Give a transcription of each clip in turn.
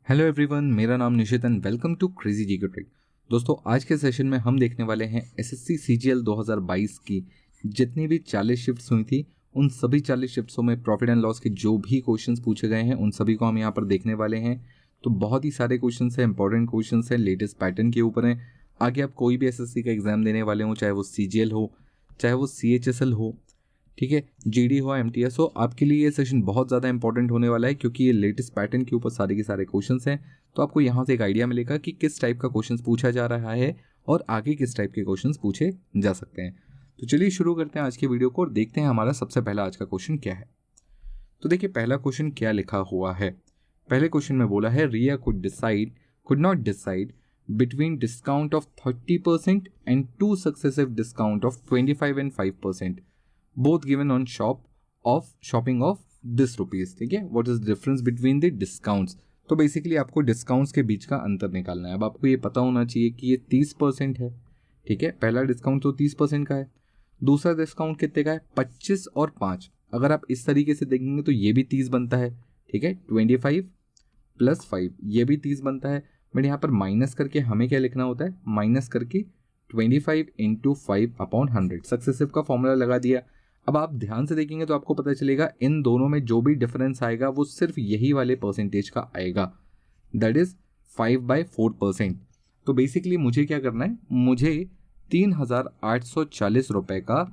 Hello everyone, मेरा नाम Nishit and welcome to crazy GK trick. दोस्तों, आज के सेशन में हम देखने वाले हैं एसएससी सीजीएल 2022 की जितनी भी 40 शिफ्ट्स हुई थी उन सभी 40 शिफ्ट्सों में प्रॉफिट एंड लॉस के जो भी क्वेश्चंस पूछे गए हैं उन सभी को हम यहाँ पर देखने वाले हैं। तो बहुत ही सारे क्वेश्चंस हैं, इंपॉर्टेंट क्वेश्चंस हैं, लेटेस्ट पैटर्न के ऊपर हैं। आगे आप कोई भी एसएससी का एग्जाम देने वाले हो, चाहे वो सीजीएल हो, चाहे वो सीएचएसएल हो, ठीक है, जीडी हो, एमटीएस हो, आपके लिए ये सेशन बहुत ज़्यादा इंपॉर्टेंट होने वाला है क्योंकि ये लेटेस्ट पैटर्न के ऊपर सारे के सारे क्वेश्चंस हैं। तो आपको यहाँ से एक आइडिया मिलेगा कि किस टाइप का क्वेश्चंस पूछा जा रहा है और आगे किस टाइप के क्वेश्चंस पूछे जा सकते हैं। तो चलिए शुरू करते हैं आज की वीडियो को और देखते हैं हमारा सबसे पहला आज का क्वेश्चन क्या है। तो देखिए पहला क्वेश्चन क्या लिखा हुआ है। पहले क्वेश्चन में बोला है Riya could not decide between discount of 30% and two successive discount of 25 and 5%, both given on shopping of this rupees। ठीक है, what is the difference between the discounts। तो बेसिकली आपको डिस्काउंट्स के बीच का अंतर निकालना है। अब आपको ये पता होना चाहिए कि ये 30% है। ठीक है, पहला डिस्काउंट तो 30% का है, दूसरा डिस्काउंट कितने का है 25 और 5। अगर आप इस तरीके से देखेंगे तो ये भी 30 बनता है। ठीक है, 25 + 5 ये भी 30 बनता है। बट यहाँ पर माइनस करके हमें क्या लिखना होता है, माइनस करके 25 × 5/100 सक्सेसिव का फॉर्मूला लगा दिया। अब आप ध्यान से देखेंगे तो आपको पता चलेगा इन दोनों में जो भी डिफरेंस आएगा वो सिर्फ यही वाले परसेंटेज का आएगा, दैट इज 5/4%। तो बेसिकली मुझे क्या करना है, मुझे 3,840 रुपये का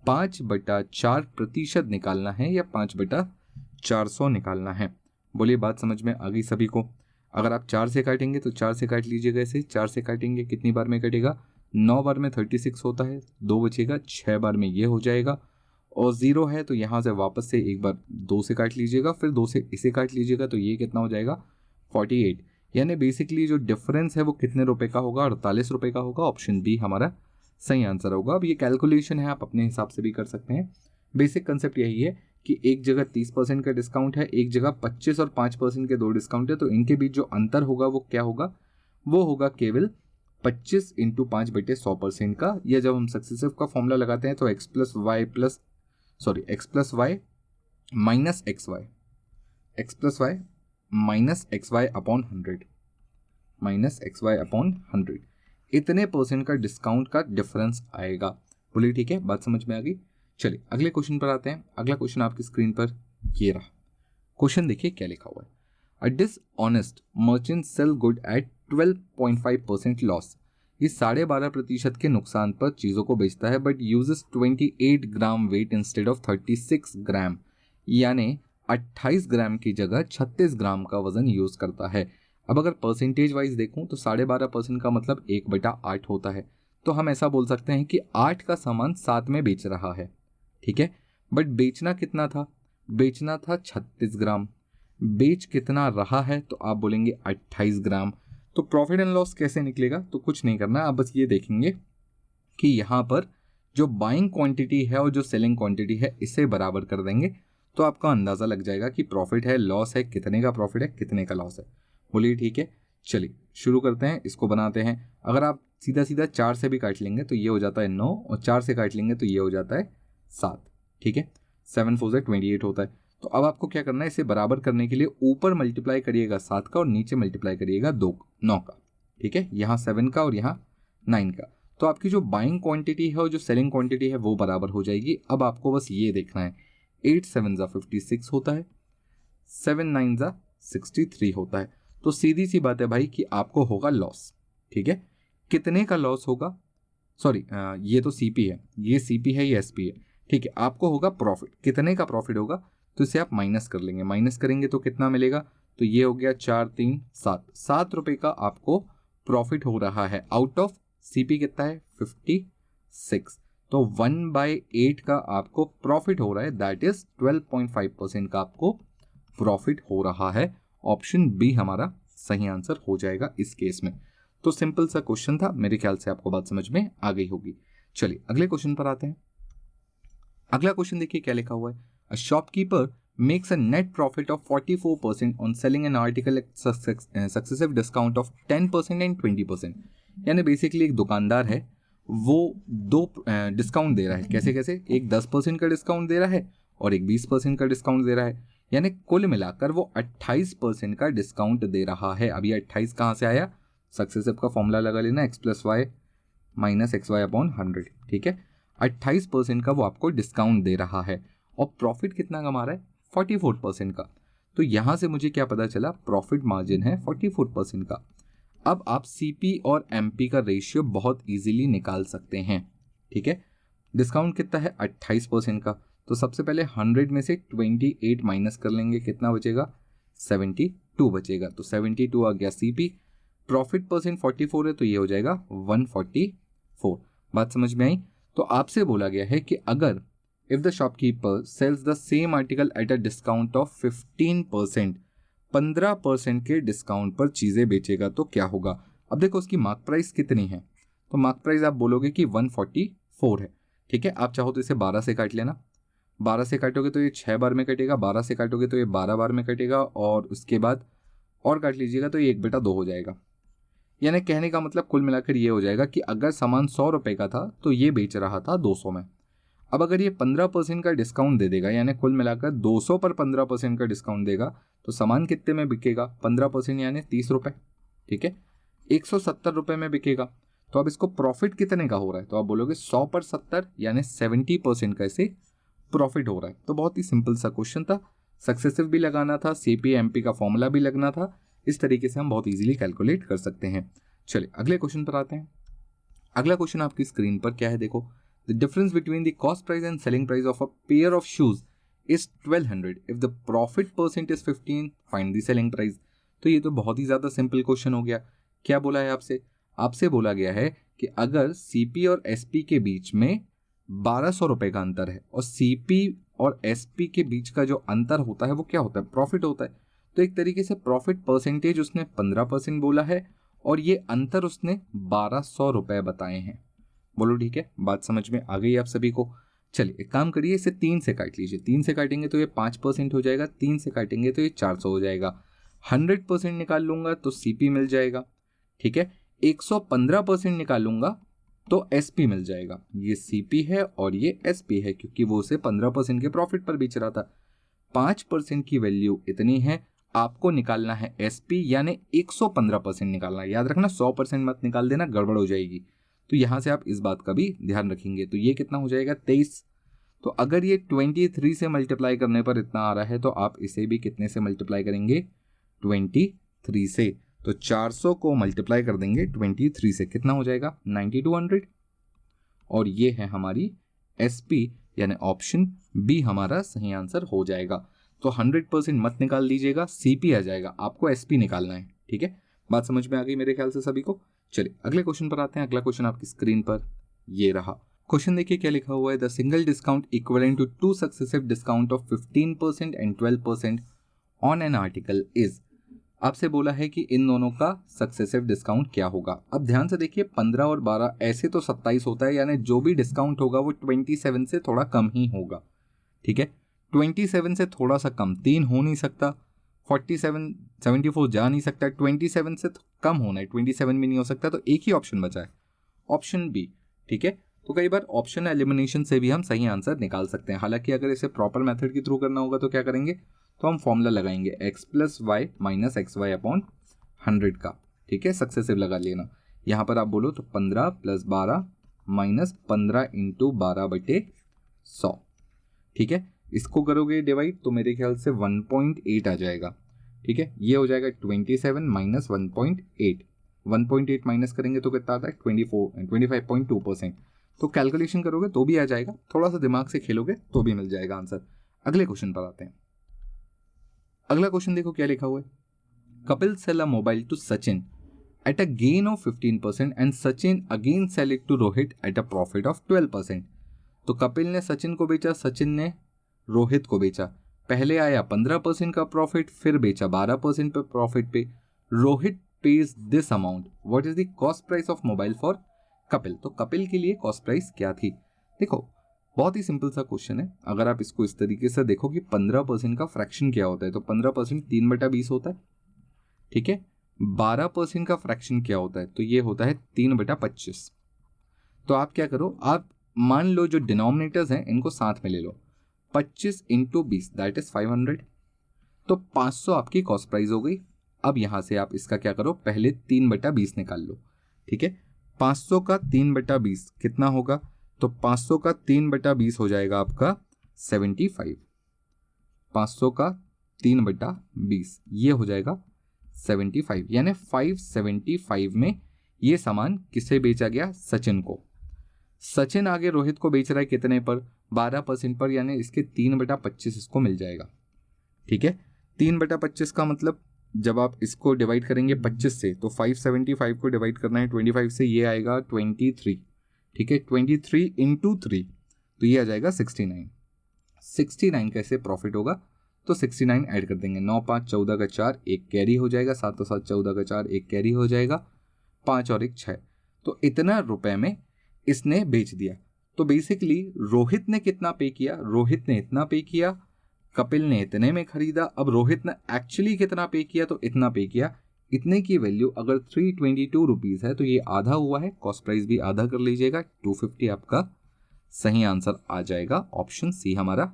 5/4% निकालना है या 5/400 निकालना है। बोलिए बात समझ में आ गई सभी को। अगर आप 4 से काटेंगे तो 4 से काट लीजिएगा, ऐसे 4 से काटेंगे कितनी बार में कटेगा, 9 बार में 36 होता है, 2 बचेगा, 6 बार में ये हो जाएगा और 0 है तो यहाँ से वापस से एक बार 2 से काट लीजिएगा, फिर 2 से इसे काट लीजिएगा तो ये कितना हो जाएगा 48। यानी बेसिकली जो डिफरेंस है वो कितने रुपए का होगा, 48 रुपये का होगा। ऑप्शन बी हमारा सही आंसर होगा। अब ये कैलकुलेशन है, आप अपने हिसाब से भी कर सकते हैं। बेसिक कंसेप्ट यही है कि एक जगह 30% का डिस्काउंट है, एक जगह 25 और 5% के दो डिस्काउंट है, तो इनके बीच जो अंतर होगा वो क्या होगा, वो होगा केवल 25 × 5/100% का। या जब हम सक्सेसिव का फॉर्मूला लगाते हैं तो x + y -xy इतने परसेंट का डिस्काउंट का डिफरेंस आएगा। बोलिए ठीक है, बात समझ में आ गई। चलिए अगले क्वेश्चन पर आते हैं। अगला क्वेश्चन आपकी स्क्रीन पर ये रहा। क्वेश्चन देखिए क्या लिखा हुआ है। A dishonest merchant sell good at 12.5% loss. ये 12.5% के नुकसान पर चीज़ों को बेचता है but uses 28 gram weight instead of 36 gram, यानी 28 ग्राम की जगह 36 ग्राम का वजन यूज करता है। अब अगर परसेंटेज वाइज देखूं तो 12.5% का मतलब 1/8 होता है। तो हम ऐसा बोल सकते हैं कि 8 का सामान 7 में बेच रहा है। ठीक है, बट बेचना कितना था, बेचना था 36 ग्राम, बेच कितना रहा है तो आप बोलेंगे 28 ग्राम। तो प्रॉफिट एंड लॉस कैसे निकलेगा, तो कुछ नहीं करना, आप बस ये देखेंगे कि यहाँ पर जो बाइंग क्वांटिटी है और जो सेलिंग क्वांटिटी है इसे बराबर कर देंगे तो आपका अंदाज़ा लग जाएगा कि प्रॉफिट है, लॉस है, कितने का प्रॉफिट है, कितने का लॉस है। बोलिए ठीक है, चलिए शुरू करते हैं, इसको बनाते हैं। अगर आप सीधा सीधा 4 से भी काट लेंगे तो ये हो जाता है 9 और 4 से काट लेंगे तो ये हो जाता है 7। ठीक है, 7 × 4 = 28 होता है। तो अब आपको क्या करना है, इसे बराबर करने के लिए ऊपर मल्टीप्लाई करिएगा 7 का और नीचे मल्टीप्लाई करिएगा 9 का। ठीक है, यहाँ 7 का और यहाँ 9 का। तो आपकी जो बाइंग क्वांटिटी है और जो सेलिंग क्वांटिटी है वो बराबर हो जाएगी। अब आपको बस ये देखना है, 8 × 7 = 56 होता है, 7 × 9 = 63 होता है। तो सीधी सी बात है भाई कि आपको होगा लॉस। ठीक है, कितने का लॉस होगा, सॉरी ये तो सीपी है, ये सीपी है, ये एसपी है। ठीक है, आपको होगा प्रॉफिट, कितने का प्रॉफिट होगा तो इसे आप माइनस कर लेंगे, माइनस करेंगे तो कितना मिलेगा, तो ये हो गया 4 × 3 = 7 रुपये का आपको प्रॉफिट हो रहा है। आउट ऑफ सीपी कितना है 56, तो 1/8 का आपको प्रॉफिट हो रहा है, दैट इज 12.5% का आपको प्रॉफिट हो रहा है। ऑप्शन बी हमारा सही आंसर हो जाएगा इस केस में। तो सिंपल सा क्वेश्चन था, मेरे ख्याल से आपको बात समझ में आ गई होगी। चलिए अगले क्वेश्चन पर आते हैं। अगला क्वेश्चन देखिए क्या लिखा हुआ है। A shopkeeper makes a net profit of 44% on selling an article at successive discount of 10% and 20%। यानी बेसिकली एक दुकानदार है, वो दो डिस्काउंट दे रहा है। कैसे कैसे, एक 10% का डिस्काउंट दे रहा है और एक 20% का डिस्काउंट दे रहा है। यानी कुल मिलाकर वो 28% का डिस्काउंट दे रहा है। अब ये 28 कहाँ से आया, सक्सेसिव का फॉर्मूला लगा लेना, x plus Y minus X Y upon 100, ठीक है। 28% का वो आपको डिस्काउंट दे रहा है और प्रॉफिट कितना कमा रहा है, 44% का। तो यहाँ से मुझे क्या पता चला, प्रॉफिट मार्जिन है 44% का। अब आप सीपी और एमपी का रेशियो बहुत इजीली निकाल सकते हैं, ठीक है। डिस्काउंट कितना है, 28% का। तो सबसे पहले 100 में से 28 माइनस कर लेंगे, कितना बचेगा, 72 बचेगा। तो 72 आ गया सीपी। प्रॉफिट परसेंट 44 है तो ये हो जाएगा 144। बात समझ में आई। तो आपसे बोला गया है कि अगर if the shopkeeper sells the same article at a discount of 15%, 15% के डिस्काउंट पर चीजें बेचेगा तो क्या होगा। अब देखो उसकी मार्क प्राइस कितनी है, तो मार्क प्राइस आप बोलोगे कि 144 है, ठीक है। आप चाहो तो इसे 12 से काट लेना, 12 से काटोगे तो ये 6 बार में कटेगा, 12 से काटोगे तो ये 12 बार में कटेगा, और उसके बाद और काट लीजिएगा तो ये 1/2 हो जाएगा। यानी कहने का मतलब कुल मिलाकर ये हो जाएगा कि अगर सामान 100 रुपये का था तो ये बेच रहा था 200 में। अब अगर ये 15% का डिस्काउंट दे देगा, यानी कुल मिलाकर 200 पर 15% का डिस्काउंट देगा, तो सामान कितने में बिकेगा, 15% यानी 30 रुपये, ठीक है। 170 रुपये में बिकेगा। तो अब इसको प्रॉफिट कितने का हो रहा है, तो आप बोलोगे 100 पर 70 यानी 70% का इसे प्रॉफिट हो रहा है। तो बहुत ही सिंपल सा क्वेश्चन था, सक्सेसिव भी लगाना था, सीपी एमपी का फॉर्मूला भी लगना था। इस तरीके से हम बहुत इजीली कैलकुलेट कर सकते हैं। चलिए अगले क्वेश्चन पर आते हैं। अगला क्वेश्चन आपकी स्क्रीन पर क्या है, देखो, the difference between the cost price and selling price of a pair of shoes is 1200 if the profit percent is 15, find the selling price. तो ये तो बहुत ही ज्यादा सिंपल क्वेश्चन हो गया। क्या बोला है आपसे, आपसे बोला गया है कि अगर सीपी और एसपी के बीच में 1200 रुपए का अंतर है और सीपी और एसपी के बीच का जो अंतर होता है वो क्या होता है, प्रॉफिट होता है। तो एक तरीके से प्रॉफिट परसेंटेज उसने 15% बोला है और ये अंतर उसने 1200 रुपए बताए हैं। बोलो ठीक है, बात समझ में आ गई आप सभी को। चलिए एक काम करिए, इसे 3 से काट लीजिए। 3 से काटेंगे तो ये 5% हो जाएगा, 3 से काटेंगे तो ये 400 हो जाएगा। 100% निकाल लूंगा तो सीपी मिल जाएगा, ठीक है। 115% निकालूंगा तो एसपी मिल जाएगा। ये सीपी है और ये एसपी है क्योंकि वो उसे 15% के प्रॉफिट पर बेच रहा था। 5% की वैल्यू इतनी है, आपको निकालना है एसपी यानी 115% निकालना है। याद रखना 100% मत निकाल देना, गड़बड़ हो जाएगी। तो यहां से आप इस बात का भी ध्यान रखेंगे। तो ये कितना हो जाएगा, 23। तो अगर ये 23 से मल्टीप्लाई करने पर इतना आ रहा है तो आप इसे भी कितने से मल्टीप्लाई करेंगे, 23 से। तो 400 को मल्टीप्लाई कर देंगे 23 से, कितना हो जाएगा, 9200। और ये है हमारी एसपी यानी ऑप्शन बी हमारा सही आंसर हो जाएगा। तो 100% मत निकाल दीजिएगा, सीपी आ जाएगा, आपको एसपी निकालना है, ठीक है। बात समझ में आ गई मेरे ख्याल से सभी को। चलिए अगले क्वेश्चन पर आते हैं। अगला क्वेश्चन आपकी स्क्रीन पर ये रहा। क्वेश्चन देखिए क्या लिखा हुआ है, the single discount equivalent to 2 successive discount of 15% and 12% on an article is. आपसे बोला है कि इन दोनों का सक्सेसिव डिस्काउंट क्या होगा। अब ध्यान से देखिए, 15 और 12 ऐसे तो 27 होता है, यानी जो भी डिस्काउंट होगा वो 27 से थोड़ा कम ही होगा, ठीक है। 27 से थोड़ा सा कम 3 हो नहीं सकता, 47 74 जा नहीं सकता, 27 से कम होना है, 27 भी नहीं हो सकता। तो एक ही ऑप्शन बचा है, ऑप्शन बी, ठीक है। तो कई बार ऑप्शन एलिमिनेशन से भी हम सही आंसर निकाल सकते हैं। हालांकि अगर इसे प्रॉपर मेथड के थ्रू करना होगा तो क्या करेंगे, तो हम फॉर्मूला लगाएंगे x plus Y minus X Y upon 100 का, ठीक है। सक्सेसिव लगा लेना। यहाँ पर आप बोलो तो 15 प्लस 12 माइनस 15 इंटू 12/100, ठीक है। इसको करोगे डिवाइड तो मेरे ख्याल से 1.8 आ जाएगा, ठीक है। ये हो जाएगा 27 माइनस 1.8, 1.8 माइनस करेंगे तो कितना आता है, 25.2%। तो कैलकुलेशन करोगे तो भी आ जाएगा, थोड़ा सा दिमाग से खेलोगे तो भी मिल जाएगा आंसर। अगले क्वेश्चन पर आते हैं। अगला क्वेश्चन देखो क्या लिखा हुआ है, Kapil sell a mobile to Sachin at a gain of 15% and Sachin again sell it to Rohit at a profit of 12%। तो कपिल ने सचिन को बेचा, सचिन ने रोहित को बेचा। पहले आया 15% का प्रॉफिट, फिर बेचा 12% पे प्रॉफिट पे। Rohit page this amount, what is the cost price of mobile for Kapil. तो कपिल के लिए कॉस्ट प्राइस क्या थी। देखो बहुत ही सिंपल सा क्वेश्चन है। अगर आप इसको इस तरीके से देखो कि 15% का फ्रैक्शन क्या होता है, तो 15% 3/20 होता है, ठीक है। 12% का फ्रैक्शन क्या होता है, तो ये होता है 3/25। तो आप क्या करो, आप मान लो जो डिनोमिनेटर्स हैं इनको साथ में ले लो, 25 इंटू 20 दैट इज 500, तो 500 आपकी कॉस्ट प्राइस हो गई। अब यहाँ से आप इसका क्या करो, पहले 3/20 निकाल लो। ठीक है, 500 का 3/20 कितना होगा, तो 500 का 3/20 हो जाएगा आपका 75। 500 का 3/20 ये हो जाएगा 75, यानी 575 में ये सामान किसे बेचा गया, सचिन को। सचिन आगे रोहित को बेच रहा है कितने पर, 12% पर, यानी इसके 3/25 इसको मिल जाएगा। ठीक है, 3/25 का मतलब जब आप इसको डिवाइड करेंगे 25 से, तो 575 को डिवाइड करना है 25 से, ये आएगा 23। ठीक है, 23 इंटू 3, तो ये आ जाएगा 69। 69 कैसे प्रॉफिट होगा, तो 69 ऐड कर देंगे, 9 5 14 का 4, एक कैरी हो जाएगा, 7 7 14 का 4, एक कैरी हो जाएगा, 5 और 1 6, तो इतना रुपए में इसने बेच दिया। तो बेसिकली रोहित ने कितना पे किया, रोहित ने इतना पे किया, कपिल ने इतने में खरीदा। अब रोहित ने एक्चुअली कितना पे किया, तो इतना पे किया। इतने की वैल्यू अगर 322 रुपीज़ है तो ये आधा हुआ है, कॉस्ट प्राइस भी आधा कर लीजिएगा, 250 आपका सही आंसर आ जाएगा, ऑप्शन सी हमारा।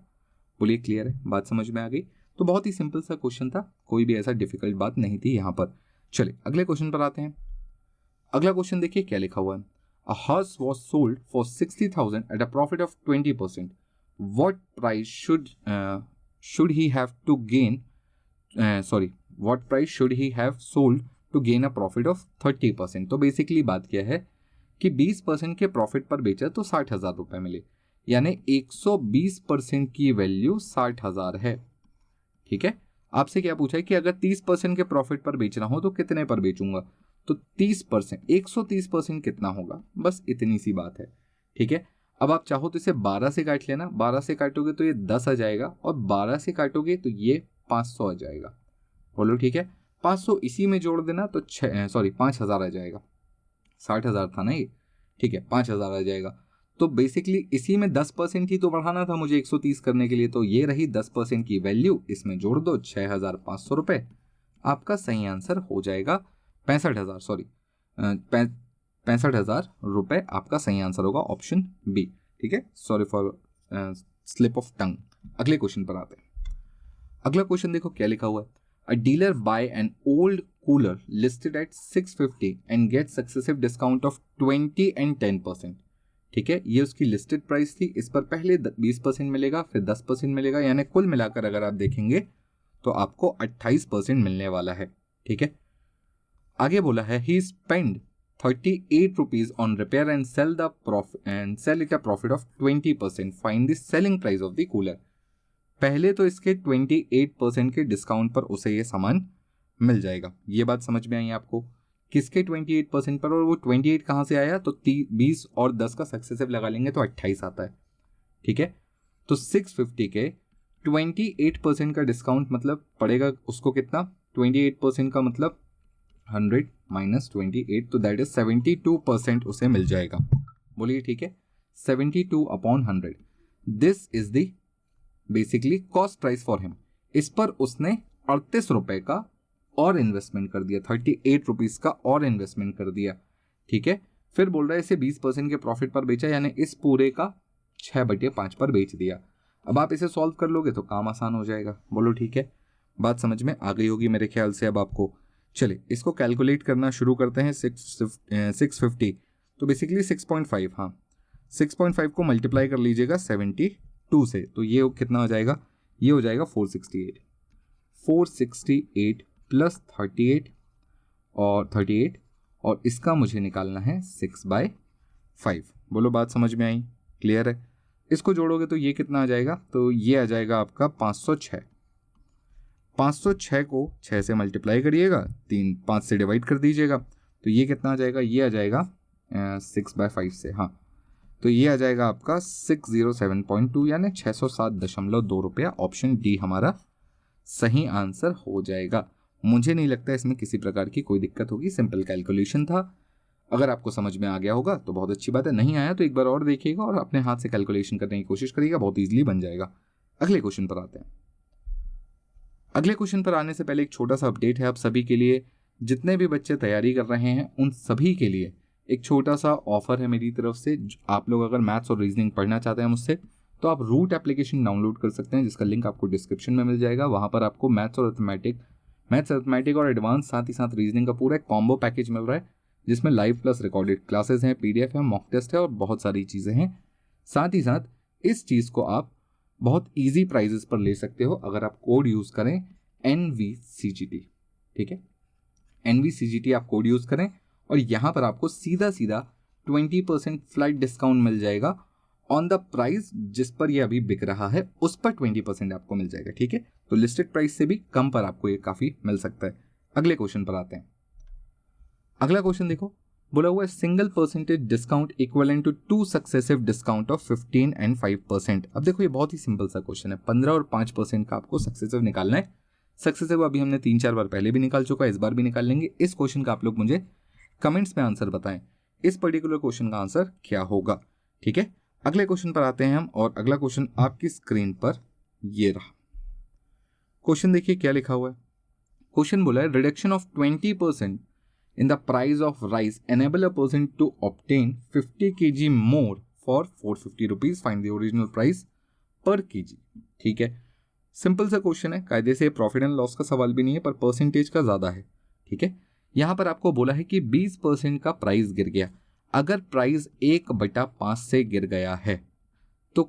बोलिए क्लियर है, बात समझ में आ गई। तो बहुत ही सिंपल सा क्वेश्चन था, कोई भी ऐसा डिफिकल्ट बात नहीं थी यहाँ पर। चलिए अगले क्वेश्चन पर आते हैं। अगला क्वेश्चन देखिए क्या लिखा हुआ है। A horse was sold for 60,000 at a profit of 20%. What price should he have to gain? What price should he have sold to gain a profit of 30%? तो बेसिकली बात क्या है कि 20% के प्रॉफिट पर बेचा तो 60,000 रुपए मिले, यानी 120% की वैल्यू 60,000 है। ठीक है, आपसे क्या पूछा है कि अगर 30% के प्रॉफिट पर बेचना हो तो कितने पर बेचूंगा, तो 30%, 130% कितना होगा, बस इतनी सी बात है। ठीक है, अब आप चाहो तो इसे 12 से काट लेना, 12 से काटोगे तो ये 10 आ जाएगा, और 12 से काटोगे तो ये 500 आ जाएगा। बोलो ठीक है, 500 इसी में जोड़ देना तो 5,000 आ जाएगा। 60,000 था ना ये, ठीक है, 5,000 आ जाएगा। तो बेसिकली इसी में 10% ही तो बढ़ाना था मुझे 130 करने के लिए, तो ये रही 10% की वैल्यू, इसमें जोड़ दो 6,500 रुपये, आपका सही आंसर हो जाएगा 65,000 रुपये आपका सही आंसर होगा, ऑप्शन बी। ठीक है, sorry for slip of tongue. अगले क्वेश्चन पर आते हैं। अगला क्वेश्चन देखो क्या लिखा हुआ है। A dealer buy an old cooler listed at 650 and get successive discount of 20 and 10%। ठीक है, ये उसकी लिस्टेड प्राइस थी, इस पर पहले 20% मिलेगा, फिर 10% मिलेगा, यानी कुल मिलाकर अगर आप देखेंगे तो आपको 28% मिलने वाला है। ठीक है, आगे बोला है he spend 38 rupees on repair and sell it a profit of 20%, find the selling price of the cooler. पहले तो इसके 28% के डिस्काउंट पर उसे ये सामान मिल जाएगा। ये बात समझ में आई आपको, किसके 28% पर, और वो 28 कहाँ से आया, तो 20 और 10 का सक्सेसिव लगा लेंगे तो 28 आता है। ठीक है, तो 650 के 28% का डिस्काउंट मतलब पड़ेगा उसको कितना, 28% का मतलब 100 माइनस 28, तो दैट इज 72% उसे मिल जाएगा। बोलिए ठीक है, 72/100, this is the basically cost price for him. इस पर उसने 38 रुपए का और इन्वेस्टमेंट कर दिया, 38 रुपीज का और इन्वेस्टमेंट कर दिया। ठीक है, फिर बोल रहा है इसे 20% के प्रॉफिट पर बेचा, यानी इस पूरे का 6/5 पर बेच दिया। अब आप इसे सॉल्व कर लोगे तो काम आसान हो जाएगा। बोलो ठीक है, बात समझ में आ गई होगी मेरे ख्याल से अब आपको। चलिए इसको कैलकुलेट करना शुरू करते हैं। 650 तो बेसिकली 6.5, हाँ 6.5 को मल्टीप्लाई कर लीजिएगा 72 से, तो ये कितना हो जाएगा, ये हो जाएगा 468 प्लस 38 और इसका मुझे निकालना है 6/5। बोलो बात समझ में आई, क्लियर है। इसको जोड़ोगे तो ये कितना आ जाएगा, तो ये आ जाएगा आपका 506। 506 को 6 से मल्टीप्लाई करिएगा, 5 से डिवाइड कर दीजिएगा, तो ये कितना आ जाएगा, ये आ जाएगा 6/5 से, हाँ तो ये आ जाएगा आपका 607.2 यानी 607.2 रुपया। ऑप्शन डी हमारा सही आंसर हो जाएगा। मुझे नहीं लगता इसमें किसी प्रकार की कोई दिक्कत होगी, सिंपल कैलकुलेशन था। अगर आपको समझ में आ गया होगा तो बहुत अच्छी बात है, नहीं आया तो एक बार और देखिएगा और अपने हाथ से कैलकुलेशन करने की कोशिश करिएगा, बहुत ईजिली बन जाएगा। अगले क्वेश्चन पर आते हैं। अगले क्वेश्चन पर आने से पहले एक छोटा सा अपडेट है आप सभी के लिए। जितने भी बच्चे तैयारी कर रहे हैं उन सभी के लिए एक छोटा सा ऑफर है मेरी तरफ से। आप लोग अगर मैथ्स और रीजनिंग पढ़ना चाहते हैं मुझसे तो आप रूट एप्लीकेशन डाउनलोड कर सकते हैं, जिसका लिंक आपको डिस्क्रिप्शन में मिल जाएगा। वहाँ पर आपको मैथ्स अर्थमेटिक और एडवांस साथ ही साथ रीजनिंग का पूरा एक कॉम्बो पैकेज मिल रहा है, जिसमें लाइव प्लस रिकॉर्डेड क्लासेस हैं, PDF है, मॉक टेस्ट है और बहुत सारी चीज़ें हैं। साथ ही साथ इस चीज़ को आप बहुत ईजी प्राइजेस पर ले सकते हो अगर आप कोड यूज़ करें NVCGT। ठीक है, NVCGT आप कोड यूज़ करें और यहाँ पर आपको सीधा 20% फ्लाइट डिस्काउंट मिल जाएगा ऑन द प्राइस जिस पर ये अभी बिक रहा है, उस पर 20% आपको मिल जाएगा। ठीक है, तो लिस्टेड प्राइस से भी कम पर आपको ये काफ़ी मिल सकता है। अगले क्वेश्चन पर आते हैं। अगला क्वेश्चन देखो, बोला हुआ है single percentage discount equivalent to 2 successive discount of 15 and 5%। अब देखो ये बहुत ही सिंपल सा क्वेश्चन है। 15 और 5% का आपको सक्सेसिव निकालना है। सक्सेसिव अभी हमने 3-4 बार पहले भी निकाल चुका है, इस बार भी निकाल लेंगे। इस क्वेश्चन का आप लोग मुझे कमेंट्स में आंसर बताएं, इस पर्टिकुलर क्वेश्चन का आंसर क्या होगा। ठीक है, अगले क्वेश्चन पर आते हैं हम, और अगला क्वेश्चन आपकी स्क्रीन पर ये रहा। क्वेश्चन देखिए क्या लिखा हुआ है। क्वेश्चन बोला है reduction of 20% in the price of rice enable a person to obtain 50 kg more for 450 rupees. Find the original price per kg. ठीक है, सिंपल सा क्वेश्चन है, कायदे से प्रॉफिट एंड लॉस का सवाल भी नहीं है, पर परसेंटेज का ज़्यादा है। ठीक है, यहाँ पर आपको बोला है कि 20% का प्राइस गिर गया। अगर प्राइस 1/5 से गिर गया है तो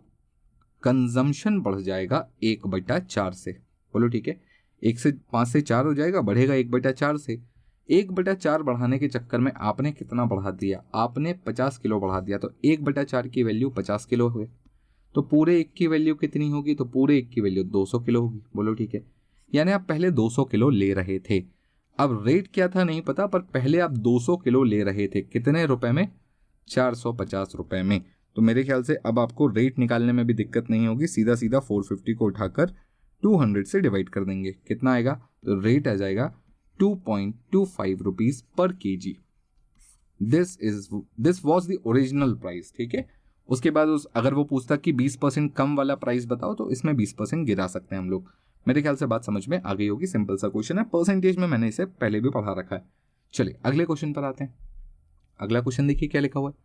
कंजम्पशन बढ़ जाएगा 1/4 से। बोलो ठीक है, 1 से 5 से 4 हो जाएगा, बढ़ेगा 1/4 से। 1/4 बढ़ाने के चक्कर में आपने कितना बढ़ा दिया, आपने 50 किलो बढ़ा दिया, तो 1/4 की वैल्यू 50 किलो हुए, तो पूरे 1 की वैल्यू कितनी होगी, तो पूरे 1 की वैल्यू 200 किलो होगी। बोलो ठीक है, यानी आप पहले 200 किलो ले रहे थे। अब रेट क्या था नहीं पता, पर पहले आप 200 किलो ले रहे थे, कितने रुपए में, 450 रुपए में। तो मेरे ख्याल से अब आपको रेट निकालने में भी दिक्कत नहीं होगी, सीधा 450 को उठाकर 200 से डिवाइड कर देंगे, कितना आएगा, तो रेट आ जाएगा 2.25 rupees per kg। This was the original price. ठीक है, उसके बाद अगर वो पूछता कि 20% कम वाला प्राइस बताओ, तो इसमें 20% गिरा सकते हैं हम लोग। मेरे ख्याल से बात समझ में आ गई होगी, सिंपल सा क्वेश्चन है, परसेंटेज में मैंने इसे पहले भी पढ़ा रखा है। चलिए अगले क्वेश्चन पर आते हैं। अगला क्वेश्चन देखिए क्या लिखा हुआ है।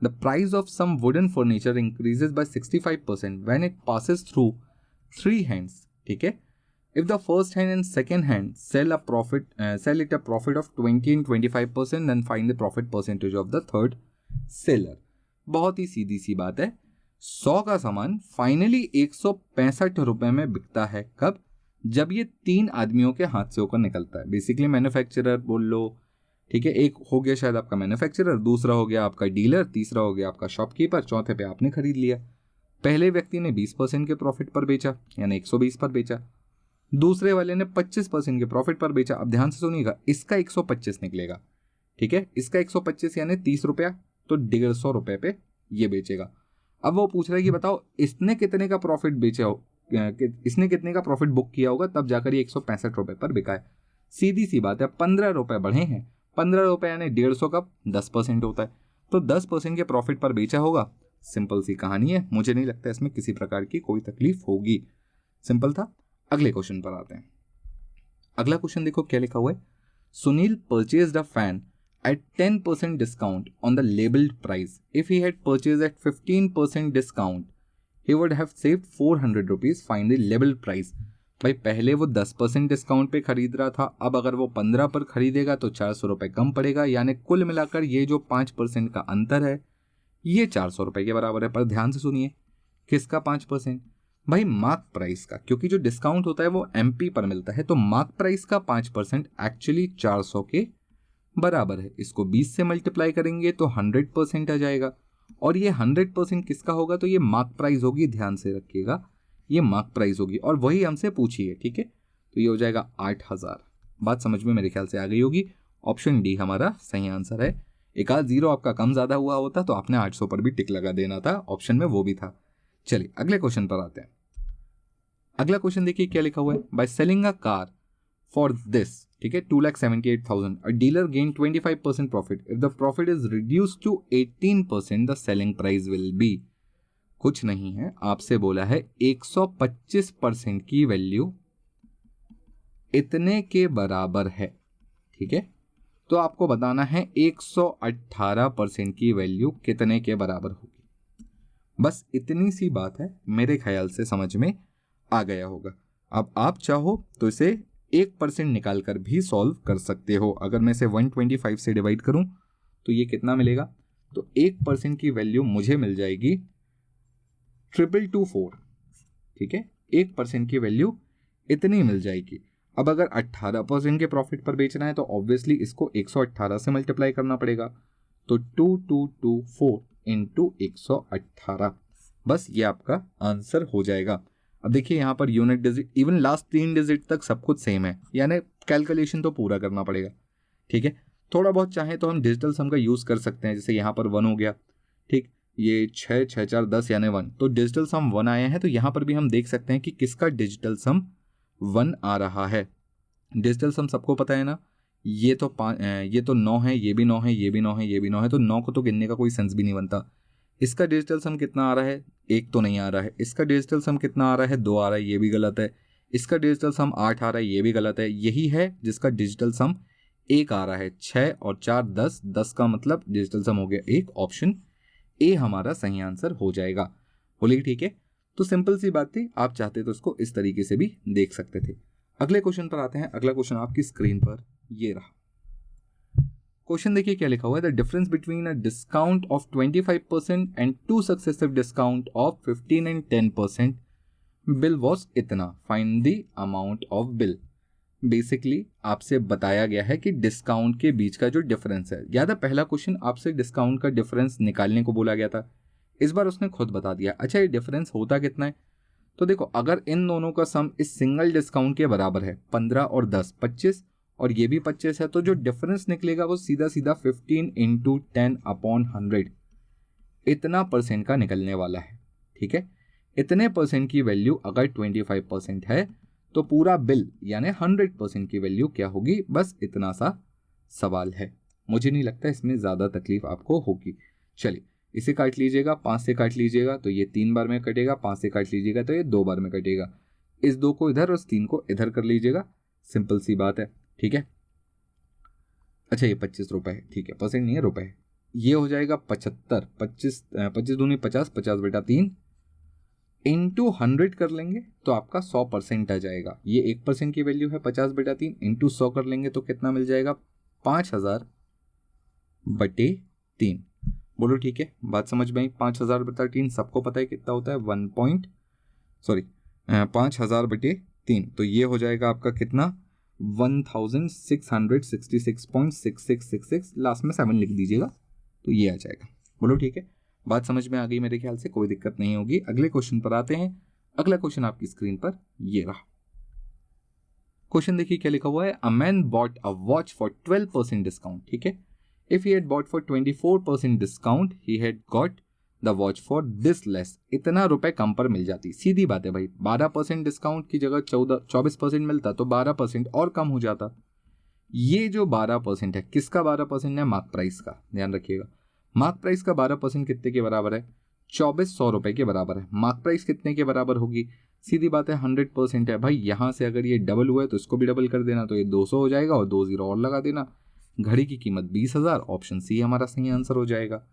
The price of some wooden furniture increases by 65% when it passes through 3 hands. ठीक है, if the first hand and second hand sell it a profit of 20 and 25%, then find the profit percentage of the third seller। बहुत ही सीधी सी बात है, 100 का सामान finally 165 रुपए में बिकता है। कब, जब ये 3 आदमियों के हाथ से होकर निकलता है। बेसिकली मैन्युफैक्चरर बोल लो, ठीक है, एक हो गया शायद आपका मैन्युफैक्चरर, दूसरा हो गया आपका डीलर, तीसरा हो गया आपका शॉपकीपर, चौथे पे आपने खरीद लिया। पहले व्यक्ति ने 20% के प्रॉफिट पर बेचा, यानी 120 पर बेचा, दूसरे वाले ने 25% के प्रॉफिट पर बेचा। अब ध्यान से सुनिएगा, इसका 125 निकलेगा। ठीक है, इसका 125 यानी 30 रुपया, तो 150 रुपए पे ये बेचेगा। अब वो पूछ रहा है कि बताओ इसने कितने का प्रॉफिट बेचा हो, इसने कितने का प्रॉफिट बुक किया होगा, तब जाकर ये 165 रुपए पर बिका है। सीधी सी बात है, 15 रुपए बढ़े हैं, 15 रुपए यानी 150 का 10% होता है, तो 10% के प्रॉफिट पर बेचा होगा। सिंपल सी कहानी है, मुझे नहीं लगता इसमें किसी प्रकार की कोई तकलीफ होगी, सिंपल था। अगले क्वेश्चन पर आते हैं। अगला क्वेश्चन देखो क्या लिखा हुआ है। Sunil purchased a fan at 10% discount on the labeled price. If he had purchased at 15% discount, he would have saved 400 rupees. Find the labeled price. भाई पहले वो 10% डिस्काउंट पे खरीद रहा था, अब अगर वो 15 पर खरीदेगा तो 400 रुपये कम पड़ेगा, यानी कुल मिलाकर ये जो 5% का अंतर है ये 400 रुपये के बराबर है। पर ध्यान से सुनिए, किसका 5%, भाई मार्क प्राइस का, क्योंकि जो डिस्काउंट होता है वो MP पर मिलता है, तो मार्क प्राइस का 5% एक्चुअली 400 के बराबर है। इसको 20 से मल्टीप्लाई करेंगे तो 100% आ जाएगा, और ये 100% किसका होगा, तो ये मार्क प्राइस होगी। ध्यान से रखिएगा, ये मार्क प्राइस होगी और वही हमसे पूछी है। ठीक है, तो ये हो जाएगा 8000। बात समझ में मेरे ख्याल से आ गई होगी। ऑप्शन डी हमारा सही आंसर है। एक आध जीरो आपका कम ज़्यादा हुआ होता तो आपने 800 पर भी टिक लगा देना था, ऑप्शन में वो भी था। चलिए अगले क्वेश्चन पर आते हैं। अगला क्वेश्चन देखिए क्या लिखा हुआ है। By selling a car for this, ठीक है, 2,78,000, a dealer gain 25% profit. If the profit is reduce to 18%, the selling price will be. कुछ नहीं है, आपसे बोला है 125% की वैल्यू इतने के बराबर है। ठीक है, तो आपको बताना है 118% की वैल्यू कितने के बराबर होगी। बस इतनी सी बात है, मेरे ख्याल से समझ में आ गया होगा। अब आप चाहो तो इसे 1% निकाल कर भी सॉल्व कर सकते हो। अगर मैं इसे 125 से डिवाइड करूं तो ये कितना मिलेगा, तो 1% की वैल्यू मुझे मिल जाएगी 2224। ठीक है, 1% की वैल्यू इतनी मिल जाएगी। अब अगर 18% के प्रॉफिट पर बेचना है तो ऑब्वियसली इसको 118 से मल्टीप्लाई करना पड़ेगा, तो 2224 इंटू 118, बस ये आपका आंसर हो जाएगा। अब देखिए यहाँ per unit digit, even last 3 digit तक सब कुछ सेम है, यानी कैलकुलेशन तो पूरा करना पड़ेगा। ठीक है, थोड़ा बहुत चाहे तो हम डिजिटल सम का यूज़ कर सकते हैं, जैसे यहाँ पर 1 हो गया। ठीक, ये 6 6 4 10 यानी 1, तो डिजिटल सम 1 आया है, तो यहाँ पर भी हम देख सकते हैं कि किसका डिजिटल सम 1 आ रहा है। डिजिटल सम सबको पता है ना, ये तो 9 है, ये भी 9 है, ये भी 9 है, ये भी 9 है, तो 9 को तो गिनने का कोई सेंस भी नहीं बनता। इसका डिजिटल सम कितना आ रहा है, 1 तो नहीं आ रहा है। इसका डिजिटल सम कितना आ रहा है, 2 आ रहा है, ये भी गलत है। इसका डिजिटल सम 8 आ रहा है, ये भी गलत है। यही है जिसका डिजिटल सम 1 आ रहा है। 6 और 4 10, 10 का मतलब डिजिटल सम हो गया 1, ऑप्शन ए हमारा सही आंसर हो जाएगा। बोलिए ठीक है, तो सिंपल सी बात थी, आप चाहते तो इसको इस तरीके से भी देख सकते थे। अगले क्वेश्चन पर आते हैं। अगला क्वेश्चन आपकी स्क्रीन पर ये रहा। क्वेश्चन देखिए क्या लिखा हुआ है, the difference between a discount of 25% and 2 successive discount of 15 and 10% bill was इतना, find the amount of bill. Basically आपसे बताया गया है कि डिस्काउंट के बीच का जो डिफरेंस है, याद है पहला क्वेश्चन आपसे डिस्काउंट का डिफरेंस निकालने को बोला गया था, इस बार उसने खुद बता दिया। अच्छा, ये डिफरेंस होता कितना है, तो देखो अगर इन दोनों का सम इस सिंगल डिस्काउंट के बराबर है, 15 और 10 25, और ये भी 25 है, तो जो डिफरेंस निकलेगा वो सीधा सीधा 15 इंटू 10/100 इतना परसेंट का निकलने वाला है। ठीक है, इतने परसेंट की वैल्यू अगर 25% है तो पूरा बिल यानी 100% की वैल्यू क्या होगी, बस इतना सा सवाल है। मुझे नहीं लगता इसमें ज़्यादा तकलीफ आपको होगी। चलिए इसे काट लीजिएगा, 5 से काट लीजिएगा तो ये 3 बार में कटेगा, 5 से काट लीजिएगा तो ये 2 बार में कटेगा। इस 2 को इधर और इस 3 को इधर कर लीजिएगा, सिंपल सी बात है। ठीक है, अच्छा ये 25 रुपये है, ठीक है परसेंट नहीं है रुपये है, ये हो जाएगा 75, 25 दूनी 50, 50/3 इंटू 100 कर लेंगे तो आपका 100% आ जाएगा। ये 1% की वैल्यू है 50/3, इंटू 100 कर लेंगे तो कितना मिल जाएगा, 5000/3। बोलो ठीक है, बात समझ में आई। 5000/3 सबको पता है कितना होता है, 5000/3, तो ये हो जाएगा आपका कितना, 1666.6666, लास्ट में 7 लिख दीजिएगा तो ये आ जाएगा। बोलो ठीक है, बात समझ में आ गई मेरे ख्याल से, कोई दिक्कत नहीं होगी। अगले क्वेश्चन पर आते हैं। अगला क्वेश्चन आपकी स्क्रीन पर ये रहा। क्वेश्चन देखिए क्या लिखा हुआ है, a man bought a watch for 12% discount. ठीक है, if he had bought for 24% discount he had got the watch for this less, इतना रुपए कम पर मिल जाती। सीधी बात है भाई, 12% डिस्काउंट की जगह 24% मिलता तो 12% और कम हो जाता। ये जो 12% है, किसका 12% है, मार्क प्राइस का, ध्यान रखिएगा। मार्क प्राइस का 12% कितने के बराबर है, 2400 रुपए के बराबर है। मार्क प्राइस कितने के बराबर होगी, सीधी बात है 100% है भाई। यहाँ से अगर ये डबल हुआ है तो इसको भी डबल कर देना, तो ये 200 हो जाएगा और 2 0 और लगा देना। घड़ी की कीमत 20,000, ऑप्शन सी हमारा सही आंसर हो जाएगा।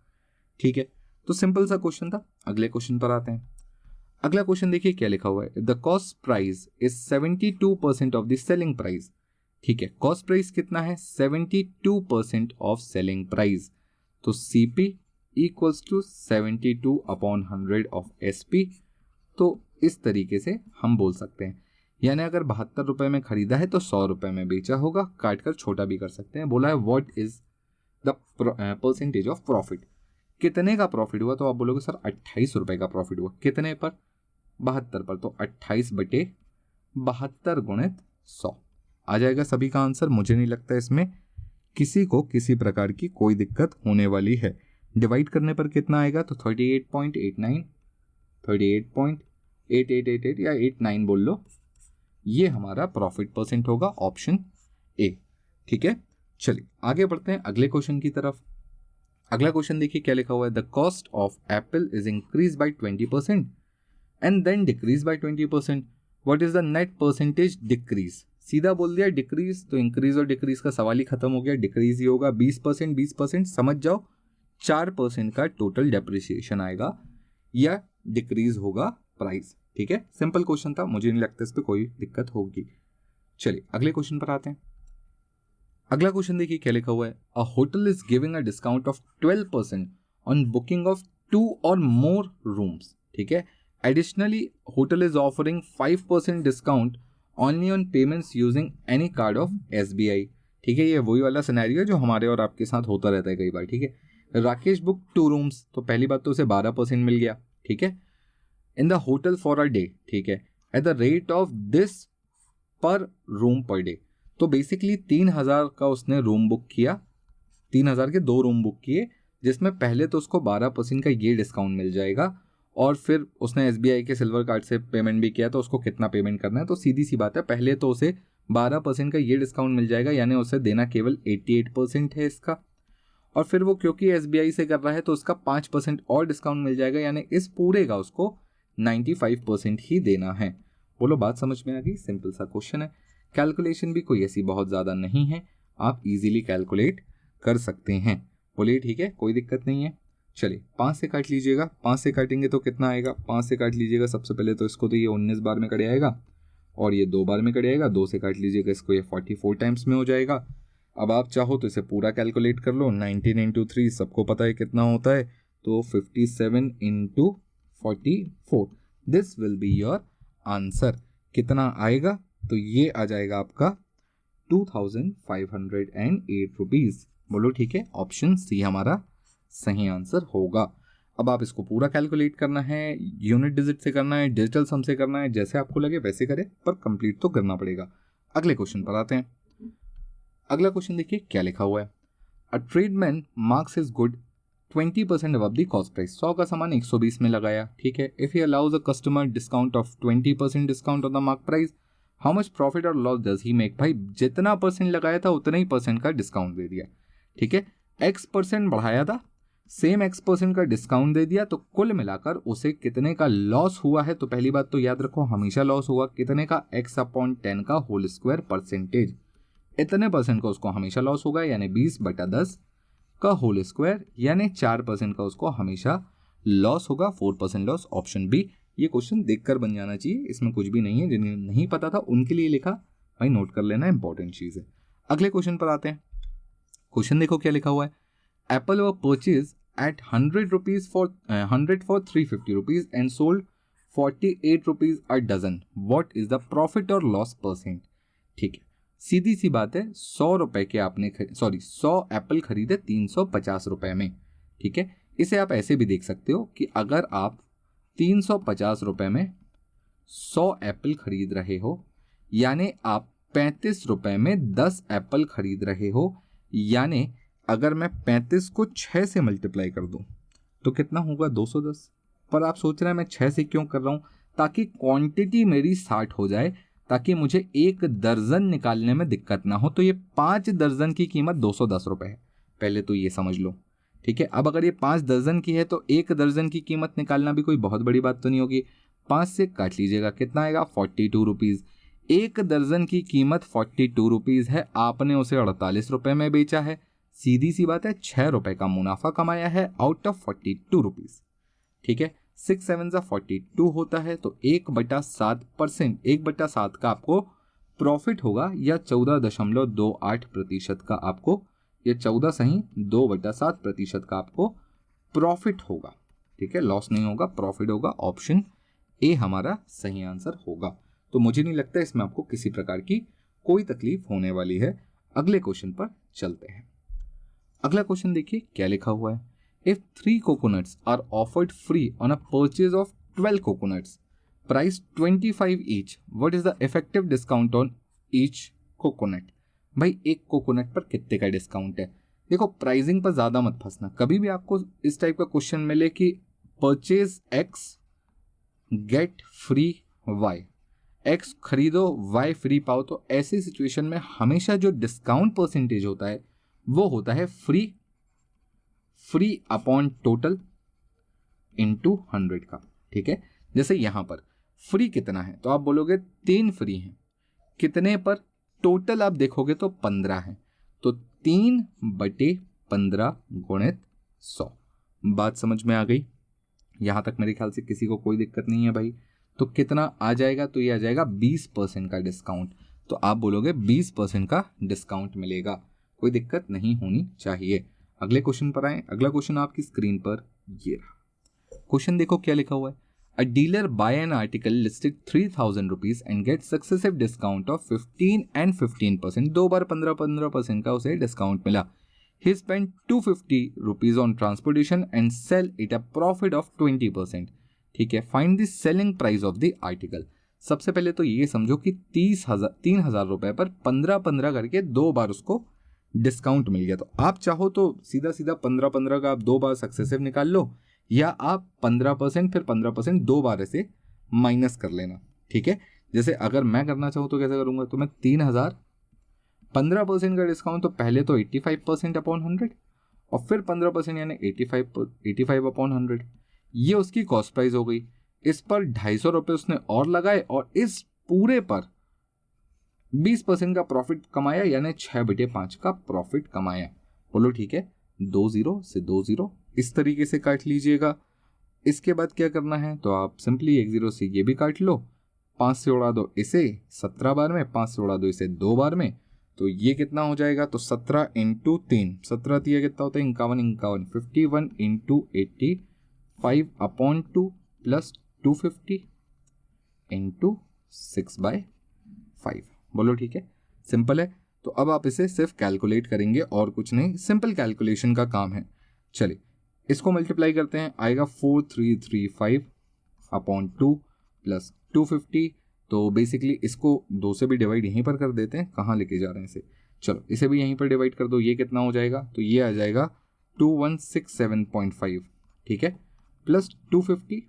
ठीक है, तो सिंपल सा क्वेश्चन था। अगले क्वेश्चन पर आते हैं। अगला क्वेश्चन देखिए क्या लिखा हुआ है, the cost price is 72% of the selling price. ठीक है, कॉस्ट प्राइस कितना है, 72% ऑफ सेलिंग प्राइस, तो CP equals to 72/100 of SP। तो इस तरीके से हम बोल सकते हैं, यानी अगर 72 रुपये में खरीदा है तो 100 रुपये में बेचा होगा, काट कर छोटा भी कर सकते हैं। बोला है what is the percentage of profit, कितने का प्रॉफिट हुआ, तो आप बोलोगे सर 28 रुपये का प्रॉफिट हुआ, कितने पर, 72 पर, तो 28/72 गुणित 100 आ जाएगा सभी का आंसर। मुझे नहीं लगता इसमें किसी को किसी प्रकार की कोई दिक्कत होने वाली है। डिवाइड करने पर कितना आएगा, तो 38.89, 38.8888 या 89 बोल लो, ये हमारा प्रॉफिट परसेंट होगा, ऑप्शन ए। ठीक है, चलिए आगे बढ़ते हैं अगले क्वेश्चन की तरफ। अगला क्वेश्चन देखिए क्या लिखा हुआ है, the cost of apple is increase by 20% and then decrease by 20%, what is the net percentage decrease. सीधा बोल दिया डिक्रीज, तो इंक्रीज और डिक्रीज का सवाल ही खत्म हो गया, डिक्रीज ही होगा। 20% 20% समझ जाओ, 4% का टोटल डेप्रिसिएशन आएगा। या डिक्रीज होगा प्राइस। ठीक है, सिंपल क्वेश्चन था, मुझे नहीं लगता इस पर कोई दिक्कत होगी। चलिए अगले क्वेश्चन पर आते हैं। अगला क्वेश्चन देखिए क्या लिखा हुआ है। A hotel is giving a discount of 12% on booking of 2 or more rooms. ठीक है, additionally hotel is offering 5% discount only on payments using any card of SBI। ठीक है, ये वही वाला सिनेरियो जो हमारे और आपके साथ होता रहता है कई बार। ठीक है, राकेश बुक 2 रूम्स, तो पहली बात तो उसे 12% मिल गया। ठीक है, in the hotel for a day. ठीक है, at the rate of this पर रूम पर डे। तो बेसिकली 3,000 का उसने रूम बुक किया, 3,000 के 2 रूम बुक किए, जिसमें पहले तो उसको 12% का ये डिस्काउंट मिल जाएगा, और फिर उसने SBI के सिल्वर कार्ड से पेमेंट भी किया, तो उसको कितना पेमेंट करना है, तो सीधी सी बात है, पहले तो उसे 12% का ये डिस्काउंट मिल जाएगा, यानी उसे देना केवल 88% है इसका। और फिर वो क्योंकि SBI से कर रहा है तो उसका 5% और डिस्काउंट मिल जाएगा, यानी इस पूरे का उसको 95% ही देना है। बोलो बात समझ में आ गई? सिंपल सा क्वेश्चन है, कैलकुलेशन भी कोई ऐसी बहुत ज़्यादा नहीं है, आप इजीली कैलकुलेट कर सकते हैं। बोलिए ठीक है, कोई दिक्कत नहीं है। चलिए 5 से काट लीजिएगा, 5 से काटेंगे तो कितना आएगा, 5 से काट लीजिएगा सबसे पहले तो इसको, तो ये 19 बार में कट आएगा, और ये 2 बार में कट आएगा, 2 से काट लीजिएगा इसको, ये 44 टाइम्स में हो जाएगा। अब आप चाहो तो इसे पूरा कैलकुलेट कर लो, 19 इंटू 3 सबको पता है कितना होता है, तो 57 into 44, this will be your answer. कितना आएगा, तो ये आ जाएगा आपका 2508 रुपीज़। बोलो ठीक है, ऑप्शन सी हमारा सही आंसर होगा। अब आप इसको पूरा कैलकुलेट करना है, यूनिट डिजिट से करना है, डिजिटल सम से करना है, जैसे आपको लगे वैसे करें, पर कंप्लीट तो करना पड़ेगा। अगले क्वेश्चन पर आते हैं। अगला क्वेश्चन देखिए क्या लिखा हुआ है। A tradesman marks is good 20% above the cost price. 100 का सामान 120 में लगाया। ठीक है, if he allows a customer discount of 20% discount on the mark price, how much profit और लॉस डज ही मेक। भाई जितना परसेंट लगाया था उतना ही परसेंट का डिस्काउंट दे दिया। ठीक है, X% बढ़ाया था, सेम X% का डिस्काउंट दे दिया, तो कुल मिलाकर उसे कितने का लॉस हुआ है। तो पहली बात तो याद रखो, हमेशा लॉस होगा कितने का, X/10 का होल स्क्वायर परसेंटेज। इतने परसेंट का उसको हमेशा लॉस होगा, यानी 20/10 का होल स्क्वायर, यानी 4% का उसको हमेशा लॉस होगा, 4% लॉस। Option B. ये क्वेश्चन देखकर बन जाना चाहिए, इसमें कुछ भी नहीं है, जिन्हें नहीं पता था उनके लिए लिखा, भाई नोट कर लेना, इंपॉर्टेंट चीज़ है। अगले क्वेश्चन पर आते हैं। क्वेश्चन देखो क्या लिखा हुआ है। Apple were purchase at 100 rupees for 350 rupees and sold 48 rupees a dozen, what is the profit और लॉस परसेंट। ठीक है, सीधी सी बात है, 100 रुपए के आपने 100 एप्पल खरीदे 350 रुपए में। ठीक है, इसे आप ऐसे भी देख सकते हो कि अगर आप 350 रुपए में 100 एप्पल खरीद रहे हो, यानी आप 35 रुपए में 10 एप्पल खरीद रहे हो, यानी अगर मैं 35 को 6 से मल्टीप्लाई कर दूं तो कितना होगा, 210। पर आप सोच रहे हैं मैं 6 से क्यों कर रहा हूं, ताकि क्वांटिटी मेरी 60 हो जाए, ताकि मुझे 1 दर्जन निकालने में दिक्कत ना हो। तो ये 5 दर्जन की कीमत 210 रुपए है, पहले तो ये समझ लो। ठीक है, अब अगर ये 5 दर्जन की है तो 1 दर्जन की कीमत निकालना भी कोई बहुत बड़ी बात तो नहीं होगी। 5 से काट लीजिएगा, कितना आएगा, 42 रुपीज़। 1 दर्जन की कीमत 42 रुपीज़ है, आपने उसे 48 रुपए में बेचा है, सीधी सी बात है 6 रुपए का मुनाफा कमाया है आउट ऑफ 42 रुपीज़। ठीक है, 6 7 42 होता है, तो 1/7%, 1/7 का आपको प्रॉफिट होगा, या 14.28% का आपको, ये 14 सही 2/7% का आपको प्रॉफिट होगा। ठीक है, लॉस नहीं होगा, प्रॉफिट होगा। ऑप्शन ए हमारा सही आंसर होगा। तो मुझे नहीं लगता इसमें आपको किसी प्रकार की कोई तकलीफ होने वाली है। अगले क्वेश्चन पर चलते हैं। अगला क्वेश्चन देखिए क्या लिखा हुआ है। If 3 coconuts are offered free on a purchase of 12 coconuts, price 25 each, what is the effective discount on each coconut. भाई एक कोकोनट पर कितने का डिस्काउंट है। देखो प्राइसिंग पर ज़्यादा मत फंसना, कभी भी आपको इस टाइप का क्वेश्चन मिले कि purchase X get free Y, X खरीदो Y फ्री पाओ, तो ऐसी सिचुएशन में हमेशा जो डिस्काउंट परसेंटेज होता है वो होता है फ्री अपॉन टोटल इंटू 100 का। ठीक है, जैसे यहां पर फ्री कितना है, तो आप बोलोगे 3 फ्री हैं, कितने पर, टोटल आप देखोगे तो 15 है, तो 3/15 गुणित 100। बात समझ में आ गई। यहाँ तक मेरे ख्याल से किसी को कोई दिक्कत नहीं है भाई। तो कितना आ जाएगा, तो ये आ जाएगा 20% का डिस्काउंट। तो आप बोलोगे 20% का डिस्काउंट मिलेगा, कोई दिक्कत नहीं होनी चाहिए। अगले क्वेश्चन पर आए। अगला क्वेश्चन आपकी स्क्रीन पर ये रहा। क्वेश्चन देखो क्या लिखा हुआ है। A dealer buy an article listed 3000 rupees and get successive discount of 15 and 15%, 2 बार 15% का उसे डिस्काउंट मिला। He spent 250 rupees on transportation and sell it a profit of 20%। ठीक है, find the selling price of the article. सबसे पहले तो ये समझो कि 3,000 रुपए पर 15 करके 2 बार उसको डिस्काउंट मिल गया। तो आप चाहो तो सीधा सीधा 15 का आप 2 बार सक्सेसिव निकाल लो, या आप 15% फिर 15% 2 बार ऐसे माइनस कर लेना। ठीक है, जैसे अगर मैं करना चाहूँ तो कैसे करूँगा, तो मैं 3,000 15% का डिस्काउंट, तो पहले तो 85% अपॉन 100 और फिर 15% यानी 85 अपॉन 100, ये उसकी कॉस्ट प्राइस हो गई। इस पर 250 रुपये उसने और लगाए और इस पूरे पर 20% का प्रॉफिट कमाया, यानी 6/5 का प्रॉफिट कमाया। बोलो ठीक है, 2 0 से 2 0 इस तरीके से काट लीजिएगा। इसके बाद क्या करना है, तो आप सिंपली 1 0 से ये भी काट लो, 5 से उड़ा दो इसे 17 बार में, 5 से उड़ा दो इसे 2 बार में, तो ये कितना हो जाएगा, तो 17 × 3, 17 3 कितना होता है 51 51 × 85 अपॉन 2 प्लस 250 × 6/5। बोलो ठीक है, सिंपल है। तो अब आप इसे सिर्फ कैलकुलेट करेंगे और कुछ नहीं, सिंपल कैलकुलेशन का काम है। चलिए इसको मल्टीप्लाई करते हैं, आएगा 4335 अपॉन 2 प्लस 250। तो बेसिकली इसको 2 से भी डिवाइड यहीं पर कर देते हैं, कहाँ लेके जा रहे हैं इसे, चलो इसे भी यहीं पर डिवाइड कर दो। ये कितना हो जाएगा, तो ये आ जाएगा 2167.5। ठीक है, प्लस 250,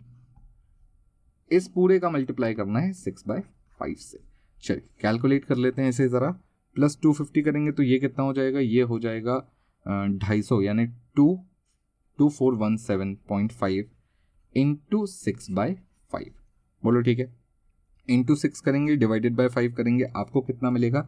इस पूरे का मल्टीप्लाई करना है 6/5 से। चलिए कैलकुलेट कर लेते हैं इसे ज़रा। प्लस 250 करेंगे तो ये कितना हो जाएगा, ये हो जाएगा 250 यानी 2417.5 × 6/5। बोलो ठीक है, इंटू 6 करेंगे, डिवाइडेड बाय 5 करेंगे, आपको कितना मिलेगा,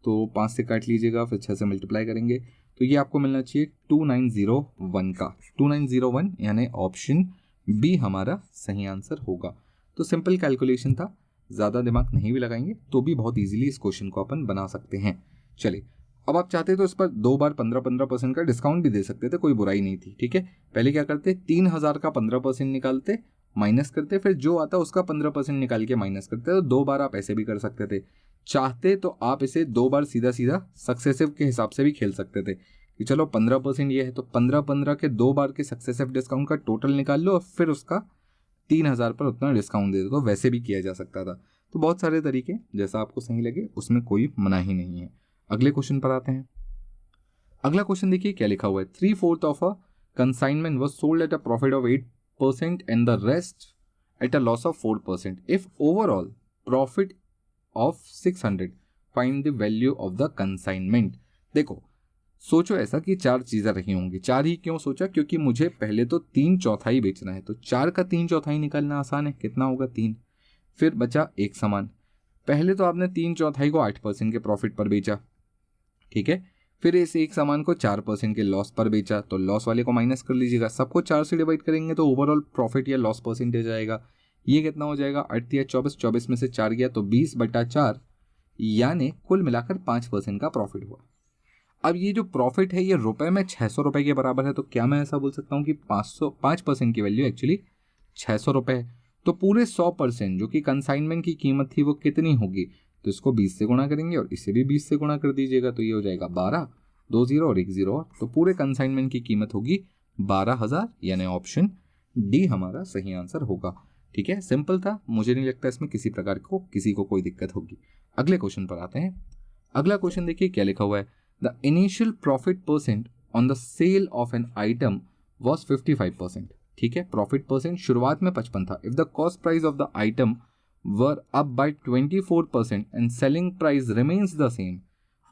तो 5 से काट लीजिएगा, फिर 6 से मल्टीप्लाई करेंगे, तो ये आपको मिलना चाहिए 2901 का। 2901 यानी ऑप्शन बी हमारा सही आंसर होगा। तो सिंपल कैलकुलेशन था, ज़्यादा दिमाग नहीं भी लगाएंगे तो भी बहुत ईजिली इस क्वेश्चन को अपन बना सकते हैं। चलिए अब आप चाहते तो इस पर 2 बार 15% का डिस्काउंट भी दे सकते थे, कोई बुराई नहीं थी। ठीक है, पहले क्या करते, 3,000 का 15% निकालते, माइनस करते, फिर जो आता उसका 15% निकाल के माइनस करते। तो 2 बार आप ऐसे भी कर सकते थे, चाहते तो आप इसे 2 बार सीधा सीधा सक्सेसिव के हिसाब से भी खेल सकते थे कि चलो 15% ये है तो 15 के 2 बार के सक्सेसिव डिस्काउंट का टोटल निकाल लो और फिर उसका 3,000 पर उतना डिस्काउंट दे दो, तो वैसे भी किया जा सकता था। तो बहुत सारे तरीके, जैसा आपको सही लगे उसमें कोई मना ही नहीं है। अगले क्वेश्चन पर आते हैं। अगला क्वेश्चन देखिए क्या लिखा हुआ है। 3/4 of a consignment was sold at a profit of 8% and the rest at a loss of 4%. If overall profit of 600, find the value of the consignment। देखो सोचो ऐसा कि 4 चीज़ें रही होंगी। 4 ही क्यों सोचा, क्योंकि मुझे पहले तो 3/4 बेचना है, तो 4 का 3/4 निकालना आसान है, कितना होगा 3। फिर बचा एक सामान, पहले तो आपने 3/4 को 8% के प्रॉफिट पर बेचा। ठीक है, फिर इस एक सामान को 4% के लॉस पर बेचा, तो लॉस वाले को माइनस कर लीजिएगा, सबको 4 से डिवाइड करेंगे तो ओवरऑल प्रॉफिट या लॉस परसेंटेज आएगा। ये कितना हो जाएगा, 8 या 24, 24 में से 4 गया तो 20/4, यानी कुल मिलाकर 5% का प्रॉफिट हुआ। अब ये जो प्रॉफिट है ये रुपए में 600 रुपये के बराबर है, तो क्या मैं ऐसा बोल सकता हूँ कि 5% की वैल्यू एक्चुअली 600 रुपये है। तो पूरे 100% जो कि कंसाइनमेंट की कीमत थी वो कितनी होगी, तो इसको 20 से गुणा करेंगे और इसे भी 20 से गुणा कर दीजिएगा, तो ये हो जाएगा 12, 2 0 और 1 0, तो पूरे कंसाइनमेंट की कीमत होगी 12,000, यानी ऑप्शन डी हमारा सही आंसर होगा। ठीक है, सिंपल था, मुझे नहीं लगता इसमें किसी प्रकार को किसी को कोई दिक्कत होगी। अगले क्वेश्चन पर आते हैं। अगला क्वेश्चन देखिए क्या लिखा हुआ है। The initial profit percent on the sale of an item was 55%। ठीक है, प्रॉफिट परसेंट शुरुआत में 55 था। If the cost price of the item were up by 24% and selling price remains the same,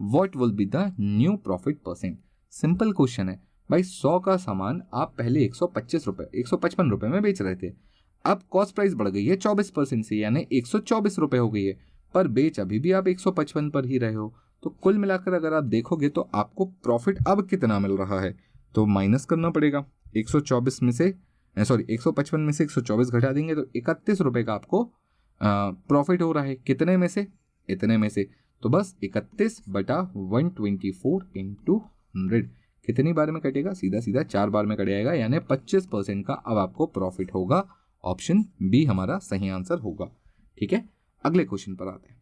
what will be the new profit percent? Simple question है भाई, 100 का सामान आप पहले 155 रुपए में बेच रहे थे, अब कॉस्ट प्राइस बढ़ गई है 24% से, यानी 124 रुपए हो गई है, पर बेच अभी भी आप 155 पर ही रहे हो। तो कुल मिलाकर अगर आप देखोगे तो आपको प्रॉफिट अब कितना मिल रहा है, तो माइनस करना पड़ेगा 124 में से सॉरी 155 में से 124 घटा देंगे तो 31 रुपये का आपको प्रॉफिट हो रहा है। कितने में से? इतने में से। तो बस 31/124 इंटू 100 कितनी बार में कटेगा? सीधा सीधा 4 बार में कट जाएगा, यानी 25% का अब आपको प्रॉफिट होगा। ऑप्शन बी हमारा सही आंसर होगा। ठीक है, अगले क्वेश्चन पर आते हैं।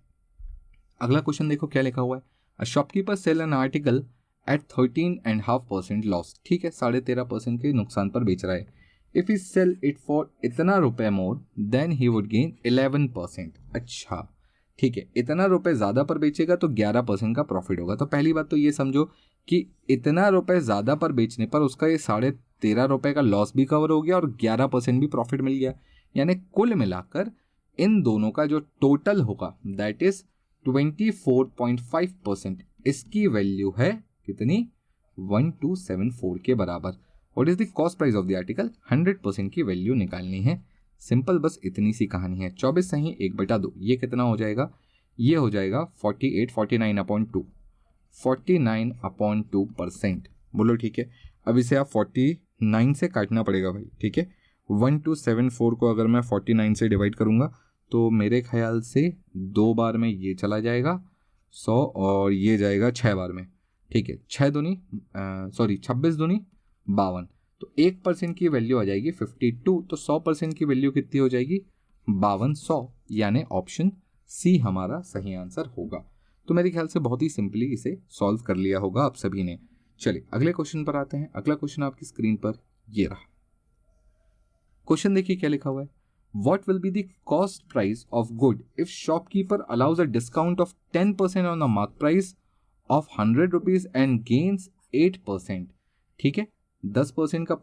अगला क्वेश्चन देखो क्या लिखा हुआ है। A shopkeeper sell an article at 13.5% loss. ठीक है, 13.5% के नुकसान पर बेच रहा है। If he sell it for इतना रुपए more than he would gain 11%। अच्छा ठीक है, इतना रुपए ज़्यादा पर बेचेगा तो 11% का प्रॉफिट होगा। तो पहली बात तो ये समझो कि इतना रुपए ज़्यादा पर बेचने पर उसका ये 13.5 रुपये का लॉस भी कवर हो गया और 11% भी प्रॉफिट मिल गया। यानी कुल मिलाकर इन दोनों का जो टोटल होगा दैट इज 24.5%। इसकी वैल्यू है कितनी? 1274 के बराबर। What is the cost price of the article? 100% की वैल्यू निकालनी है। सिंपल, बस इतनी सी कहानी है। 24 सही 1/2, ये कितना हो जाएगा? ये हो जाएगा 49/2। 49/2%। बोलो ठीक है। अब इसे आप 49 से काटना पड़ेगा भाई। ठीक है, 1274 को अगर मैं 49 से डिवाइड करूंगा तो मेरे ख्याल से 2 बार में ये चला जाएगा 100 और ये जाएगा 6 बार में। ठीक है, 26 दूनी 52। तो 1% की वैल्यू आ जाएगी 52। तो 100% की वैल्यू कितनी हो जाएगी? 5200। यानी ऑप्शन सी हमारा सही आंसर होगा। तो मेरे ख्याल से बहुत ही सिंपली इसे सॉल्व कर लिया होगा आप सभी ने। चलिए अगले क्वेश्चन पर आते हैं। अगला क्वेश्चन आपकी स्क्रीन पर ये रहा। क्वेश्चन देखिए क्या लिखा हुआ है। What will be the cost price of good if shopkeeper allows a discount of 10% on the mark price of 100 rupees and gains 8%? ठीक है, 10% का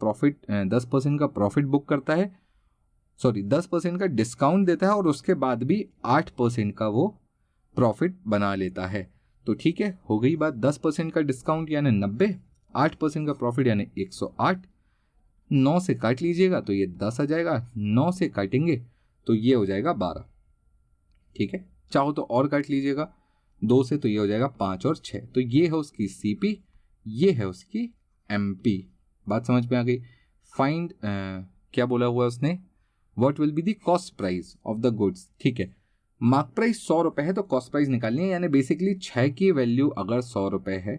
प्रॉफिट बुक करता है, 10% का डिस्काउंट देता है और उसके बाद भी 8% का वो प्रॉफिट बना लेता है। तो ठीक है, हो गई बात। 10% का डिस्काउंट यानी 90, 8% का प्रॉफिट यानी 108। 9 से काट लीजिएगा तो ये 10 आ जाएगा, 9 से काटेंगे तो ये हो जाएगा 12। ठीक है, चाहो तो और काट लीजिएगा 2 से तो ये हो जाएगा 5 और 6। तो ये है उसकी सीपी, ये है उसकी एमपी। बात समझ में आ गई। फाइंड क्या बोला हुआ उसने? What will be the cost price of the goods. ठीक है, मार्क प्राइस 100 रुपये है तो कॉस्ट प्राइस निकालनी है। यानी बेसिकली 6 की वैल्यू अगर 100 रुपये है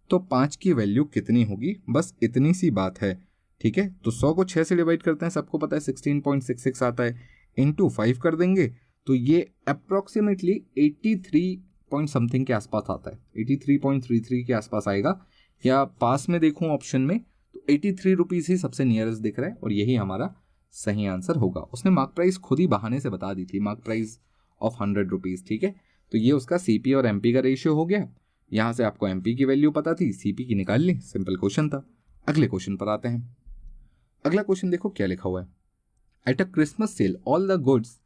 तो 5 की वैल्यू कितनी होगी? बस इतनी सी बात है। ठीक है, तो 100 को 6 से डिवाइड करते हैं, सबको पता है 16.66 आता है, इंटू 5 कर देंगे तो ये अप्रॉक्सीमेटली 83 पॉइंट समथिंग के आसपास आता है। 83.33 के आसपास आएगा, या पास में देखूं ऑप्शन में तो 83 रुपीज़ ही सबसे नियरेस्ट दिख रहा है और यही हमारा सही आंसर होगा। उसने मार्क प्राइस खुद ही बहाने से बता दी थी, मार्क प्राइस ऑफ 100 रुपीज़। ठीक है, तो ये उसका सीपी और एमपी का रेशियो हो गया। यहाँ से आपको एमपी की वैल्यू पता थी, सीपी की निकाल ली, सिंपल क्वेश्चन था। अगले क्वेश्चन पर आते हैं। अगला क्वेश्चन देखो क्या लिखा हुआ है। At a Christmas sale all the goods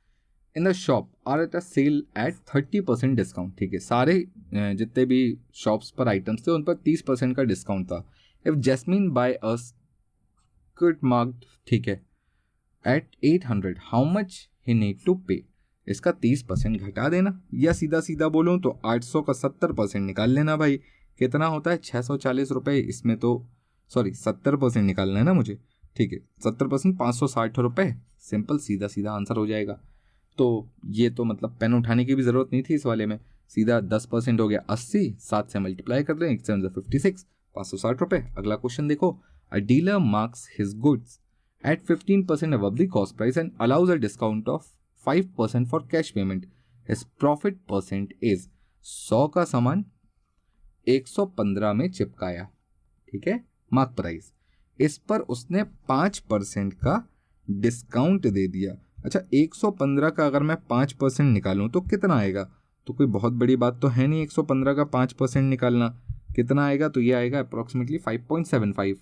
in the shop are at a sale at 30% discount. ठीक है, सारे जितने भी शॉप्स पर आइटम्स थे उन पर 30% का डिस्काउंट था। If Jasmine buy a skirt marked, ठीक है, at 800 how much he need to pay. इसका 30% घटा देना, या सीधा सीधा बोलूँ तो 800 का 70% निकाल लेना भाई। कितना होता है? 640 रुपये। इसमें तो 70% निकालना है ना मुझे। ठीक है, 70% 560 रुपये। सिंपल, सीधा सीधा आंसर हो जाएगा। तो ये तो मतलब पेन उठाने की भी ज़रूरत नहीं थी इस वाले में। सीधा 10% हो गया 80, 7 से मल्टीप्लाई कर दें, 8 7 56, 560 रुपये। अगला क्वेश्चन देखो। अ dealer marks his goods at 15% above the cost price and allows a discount of 5% for cash payment. His profit percent is 100 का सामान 115 में चिपकाया। ठीक है, मार्क प्राइस, इस पर उसने 5% का डिस्काउंट दे दिया। अच्छा, 115 का अगर मैं 5% निकालूं तो कितना आएगा? तो कोई बहुत बड़ी बात तो है नहीं 115 का 5% निकालना। कितना आएगा? तो ये आएगा अप्रॉक्सीमेटली 5.75।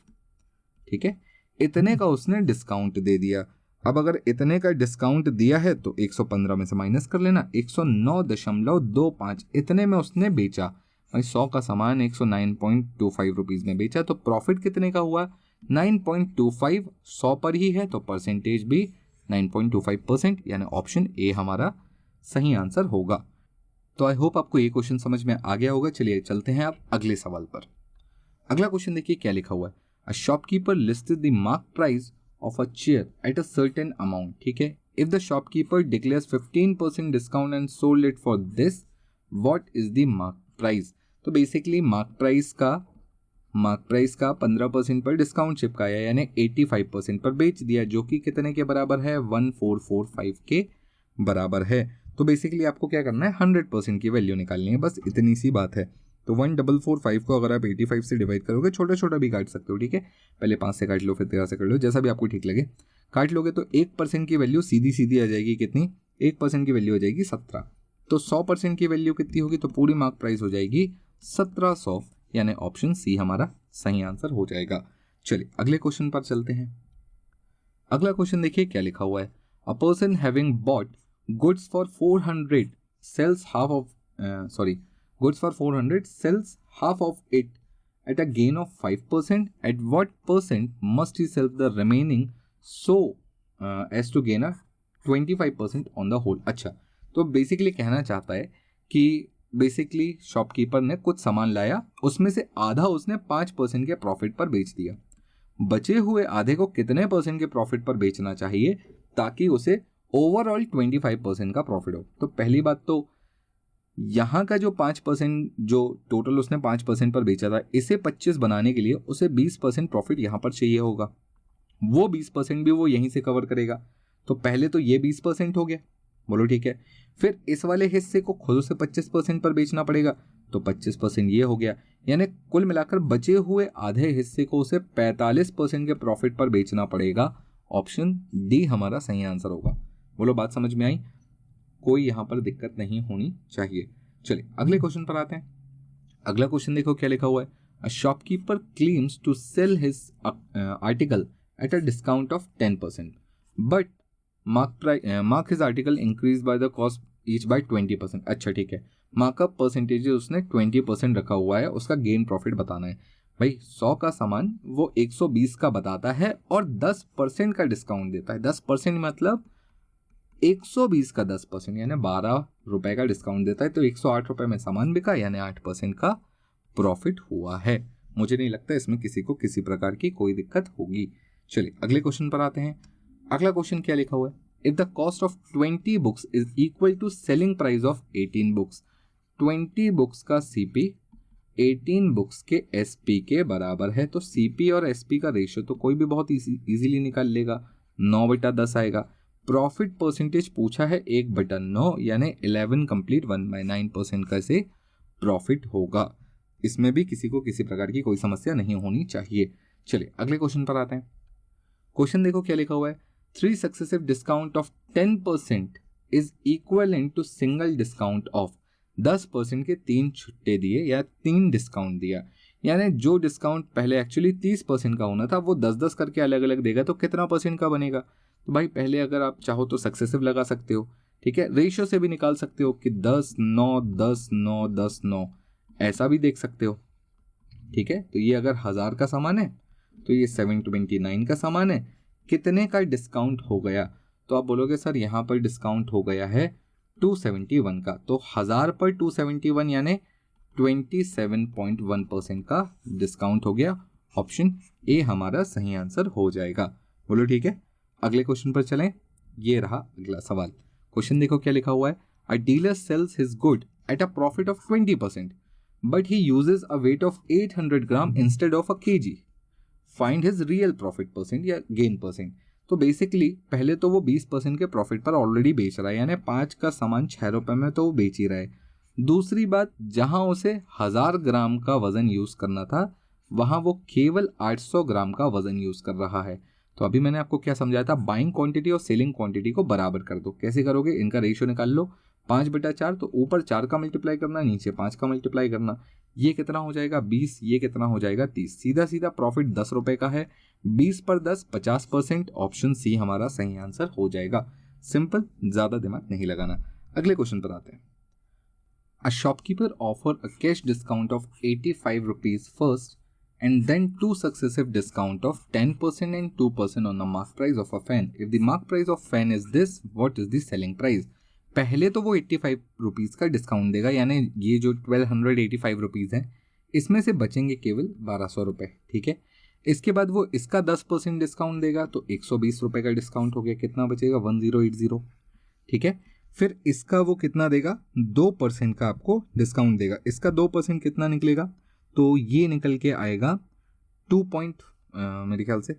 ठीक है, इतने का उसने डिस्काउंट दे दिया। अब अगर इतने का डिस्काउंट दिया है तो 115 में से माइनस कर लेना, 109.25 इतने में उसने बेचा। 100 का सामान 109.25 रुपीज़ में बेचा, तो प्रॉफिट कितने का हुआ? 9.25। 100 पर ही है तो परसेंटेज भी 9.25%, यानी ऑप्शन ए हमारा सही आंसर होगा। तो आई होप आपको ये क्वेश्चन समझ में आ गया होगा। चलिए चलते हैं आप अगले सवाल पर। अगला क्वेश्चन देखिए क्या लिखा हुआ है। A shopkeeper listed the mark price of a chair at a certain amount, ठीक है। If the shopkeeper declares 15% discount and sold it for this, what is the mark price. तो बेसिकली मार्क प्राइस का 15% पर discount चिपकाया, यानी 85% पर बेच दिया, जो कि कितने के बराबर है, 1445 के बराबर है। तो बेसिकली आपको क्या करना है, 100% की वैल्यू निकालनी है, बस इतनी सी बात है। तो 1445 को अगर आप 85 से डिवाइड करोगे, छोटा छोटा भी काट सकते हो, ठीक है। पहले 5 से काट लो, फिर 13 से काट लो, जैसा भी आपको ठीक लगे काट लोगे। तो 1% की वैल्यू सीधी सीधी आ जाएगी, कितनी, 1% की वैल्यू हो जाएगी 17। तो 100% की वैल्यू कितनी होगी, तो पूरी मार्क प्राइस हो जाएगी 1700, यानी ऑप्शन सी हमारा सही आंसर हो जाएगा। चलिए अगले क्वेश्चन पर चलते हैं। अगला क्वेश्चन देखिए क्या लिखा हुआ है। A person having bought goods for 400 sells half of goods for 400 sells half of it at a gain of 5%. At what percent must he sell the remaining so as to gain a 25% on the whole? अच्छा, तो basically कहना चाहता है कि basically shopkeeper ने कुछ सामान लाया, उसमें से आधा उसने 5% के प्रॉफिट पर बेच दिया। बचे हुए आधे को कितने परसेंट के प्रॉफिट पर बेचना चाहिए ताकि उसे ओवरऑल 25% का प्रॉफिट हो। तो पहली बात तो यहाँ का जो 5%, जो टोटल उसने 5% पर बेचा था, इसे 25 बनाने के लिए उसे 20% प्रॉफिट यहाँ पर चाहिए होगा। वो 20% भी वो यहीं से कवर करेगा। तो पहले तो ये 20% हो गया, बोलो ठीक है। फिर इस वाले हिस्से को खुद से 25% पर बेचना पड़ेगा, तो 25% ये हो गया, यानी कुल मिलाकर बचे हुए आधे हिस्से को उसे 45% के प्रॉफिट पर बेचना पड़ेगा। ऑप्शन डी हमारा सही आंसर होगा। बोलो बात समझ में आई, कोई यहाँ पर दिक्कत नहीं होनी चाहिए। चलिए अगले क्वेश्चन पर आते हैं। अगला क्वेश्चन देखो क्या लिखा हुआ है। A shopkeeper claims to sell his article at a discount of 10%, but mark his article increase by the cost each by 20%। अच्छा ठीक है, मार्कअप परसेंटेज उसने 20% रखा हुआ है, उसका गेन प्रॉफिट बताना है। भाई 100 का सामान वो 120 का बताता है और 10% का डिस्काउंट देता है। 10% मतलब 120 का 10%, यानी 12 रुपए का डिस्काउंट देता है। तो 108 रुपए में सामान बिका, यानी 8% का प्रॉफिट हुआ है। मुझे नहीं लगता इसमें किसी को किसी प्रकार की कोई दिक्कत होगी। चलिए अगले क्वेश्चन पर आते हैं। अगला क्वेश्चन क्या लिखा हुआ है। If the cost of 20 books is equal to selling price of 18 books, 20 books का सीपी 18 बुक्स के एसपी के बराबर है। तो सीपी और एसपी का रेशियो तो कोई भी बहुत इजीली निकाल लेगा, 9/10 आएगा। प्रॉफिट परसेंटेज पूछा है 1/9, यानी 11 कंप्लीट 1/9% का से प्रॉफिट होगा। इसमें भी किसी को किसी प्रकार की कोई समस्या नहीं होनी चाहिए। चलिए अगले क्वेश्चन पर आते हैं। क्वेश्चन देखो क्या लिखा हुआ है। 3 successive discount of 10% is equivalent to single discount of 10% के 3 छुट्टे दिए या 3 डिस्काउंट दिया, यानी जो डिस्काउंट पहले एक्चुअली 30% का होना था वो 10-10 करके अलग अलग देगा, तो कितना परसेंट का बनेगा। तो भाई पहले अगर आप चाहो तो सक्सेसिव लगा सकते हो, ठीक है। रेशियो से भी निकाल सकते हो कि 10-9 10-9 10-9, ऐसा भी देख सकते हो, ठीक है। तो ये अगर 1000 का सामान है तो ये 729 का सामान है, कितने का डिस्काउंट हो गया। तो आप बोलोगे सर यहाँ पर डिस्काउंट हो गया है 271 का, तो 1000 पर 271 यानी 27.1% का डिस्काउंट हो गया। ऑप्शन ए हमारा सही आंसर हो जाएगा। बोलो ठीक है, अगले क्वेश्चन पर चलें। ये रहा अगला सवाल। क्वेश्चन देखो क्या लिखा हुआ है। A dealer sales his good at a profit of 20%, but he uses a weight of 800 gram instead of a KG. Find his real profit percent या गेन परसेंट। तो बेसिकली पहले तो वो 20% के प्रॉफिट पर ऑलरेडी बेच रहा है, यानी 5 का सामान 6 रुपए में तो वो बेच ही रहा है। दूसरी बात, जहां उसे 1000 ग्राम का वजन यूज करना था वहां वो केवल 800 ग्राम का वजन यूज कर रहा है। तो अभी मैंने आपको क्या समझाया था, बाइंग क्वांटिटी और सेलिंग क्वांटिटी को बराबर कर दो। कैसे करोगे, इनका रेशियो निकाल लो, 5/4, तो ऊपर 4 का मल्टीप्लाई करना, नीचे 5 का मल्टीप्लाई करना। ये कितना हो जाएगा 20, ये कितना हो जाएगा 30। सीधा सीधा प्रॉफिट 10 रुपए का है, 20 पर 10 50%। ऑप्शन सी हमारा सही आंसर हो जाएगा। सिंपल, ज्यादा दिमाग नहीं लगाना। अगले क्वेश्चन पर आते हैं। A shopkeeper offer a cash discount of 85 rupees first and then 2 successive discount of 10% and 2% on the mark price of a fan. If the mark price of fan is this, what is the selling price? पहले तो वो 85 rupees का discount देगा, यानी ये जो 1285 rupees है इसमें से बचेंगे केवल 1200 रुपये, ठीक है। इसके बाद वो इसका 10% डिस्काउंट देगा तो 120 रुपये का डिस्काउंट हो गया, कितना बचेगा 1080। ठीक है, फिर इसका वो कितना देगा 2% का आपको डिस्काउंट देगा, इसका 2% कितना निकलेगा तो ये निकल के आएगा मेरे ख्याल से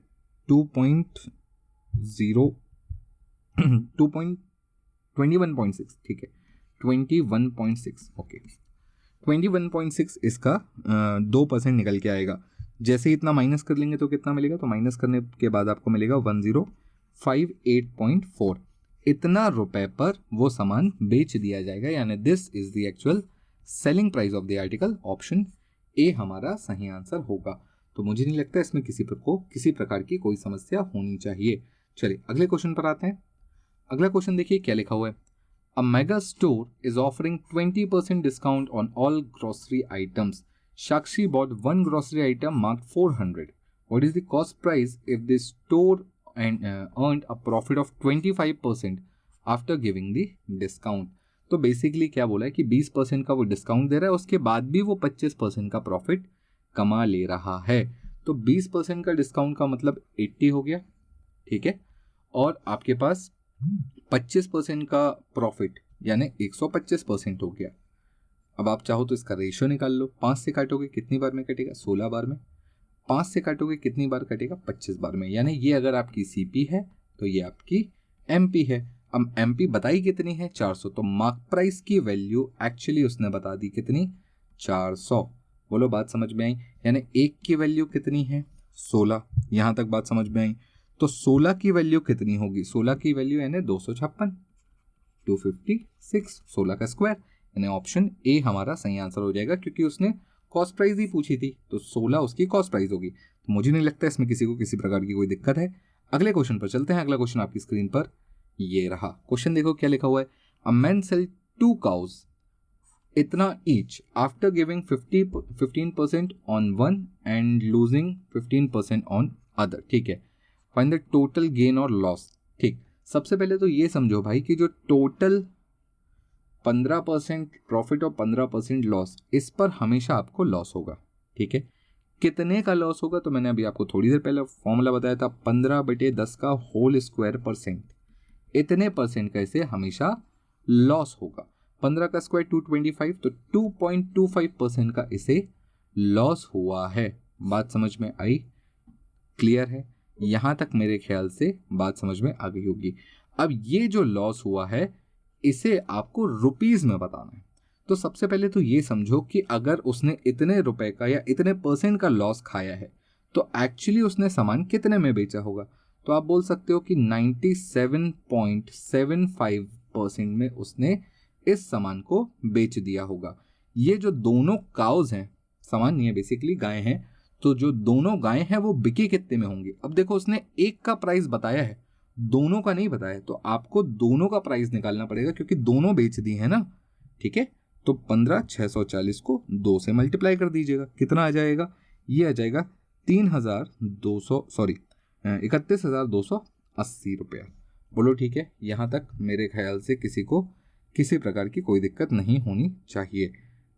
21.6, ठीक है 21.6, ओके 21.6 इसका 2% निकल के आएगा। जैसे ही इतना माइनस कर लेंगे तो कितना मिलेगा, तो माइनस करने के बाद आपको मिलेगा 1058.4। इतना रुपए पर वो सामान बेच दिया जाएगा, यानी this is the actual selling price of the article. Option A हमारा सही आंसर होगा। तो मुझे नहीं लगता इसमें किसी प्रकार की कोई समस्या होनी चाहिए। चलिए अगले क्वेश्चन पर आते हैं। अगला क्वेश्चन देखिए क्या लिखा हुआ है। अ mega store is offering 20% discount on all grocery items. Sakshi bought one grocery item marked 400. What is the cost price if the store earned a profit of 25% after giving the discount? तो basically क्या बोला है कि 20% का वो discount दे रहा है, उसके बाद भी वो 25% का प्रॉफिट कमा ले रहा है। तो 20% का डिस्काउंट का मतलब 80 हो गया, ठीक है, और आपके पास 25% का प्रॉफिट यानी 125% हो गया। अब आप चाहो तो इसका रेशियो निकाल लो। 5 से काटोगे कितनी बार में कटेगा, 16 बार में। 5 से काटोगे कितनी बार कटेगा, 25 बार में। यानी ये अगर आपकी सीपी है तो ये आपकी एमपी है। अब एमपी बताई कितनी है, 400। तो मार्क प्राइस की वैल्यू एक्चुअली उसने बता दी कितनी, 400। बोलो बात समझ में आई। यानी एक की वैल्यू कितनी है, 16। यहां तक बात समझ में आई। तो 16 की वैल्यू कितनी होगी, 16 की वैल्यू यानी 256, 256, 16 का स्क्वायर, यानी ऑप्शन ए हमारा सही आंसर हो जाएगा, क्योंकि उसने कॉस्ट प्राइस ही पूछी थी तो 16 उसकी कॉस्ट प्राइस होगी। तो मुझे नहीं लगता इसमें किसी को किसी प्रकार की कोई दिक्कत है। अगले क्वेश्चन पर चलते हैं। अगला क्वेश्चन आपकी स्क्रीन पर ये रहा। क्वेश्चन देखो क्या लिखा हुआ है। अ मैन सेल 2 काउज इतना each after giving 15% on one and losing 15% on other. ठीक है, फाइंड द टोटल गेन और लॉस। ठीक, सबसे पहले तो ये समझो भाई कि जो टोटल 15% प्रॉफिट और 15% लॉस, इस पर हमेशा आपको लॉस होगा। ठीक है, कितने का लॉस होगा, तो मैंने अभी आपको थोड़ी देर पहले फॉर्मूला बताया था 15/10 का होल स्क्वायर %। इतने परसेंट का इसे हमेशा लॉस होगा। 15 का स्क्वायर 225, तो 2.25% का इसे लॉस हुआ है। बात समझ में आई, क्लियर है? यहां तक मेरे ख्याल से बात समझ में आ गई होगी। अब ये जो लॉस हुआ है इसे आपको रुपीस में बताना है। तो सबसे पहले तो ये समझो कि अगर उसने इतने रुपए का या इतने % का लॉस खाया है तो एक्चुअली उसने सामान कितने में बेचा होगा। तो आप बोल सकते हो कि 97.75% में उसने इस सामान को बेच दिया होगा। ये जो दोनों काउज हैं, सामान नहीं है बेसिकली, गाय हैं, तो जो दोनों गाय हैं वो बिके कितने में होंगी। अब देखो उसने एक का प्राइस बताया है, दोनों का नहीं बताया, तो आपको दोनों का प्राइस निकालना पड़ेगा क्योंकि दोनों बेच दी है ना। ठीक है, तो 15,640 को 2 से मल्टीप्लाई कर दीजिएगा, कितना आ जाएगा, ये आ जाएगा 31,280 रुपया। बोलो ठीक है, यहाँ तक मेरे ख्याल से किसी को किसी प्रकार की कोई दिक्कत नहीं होनी चाहिए।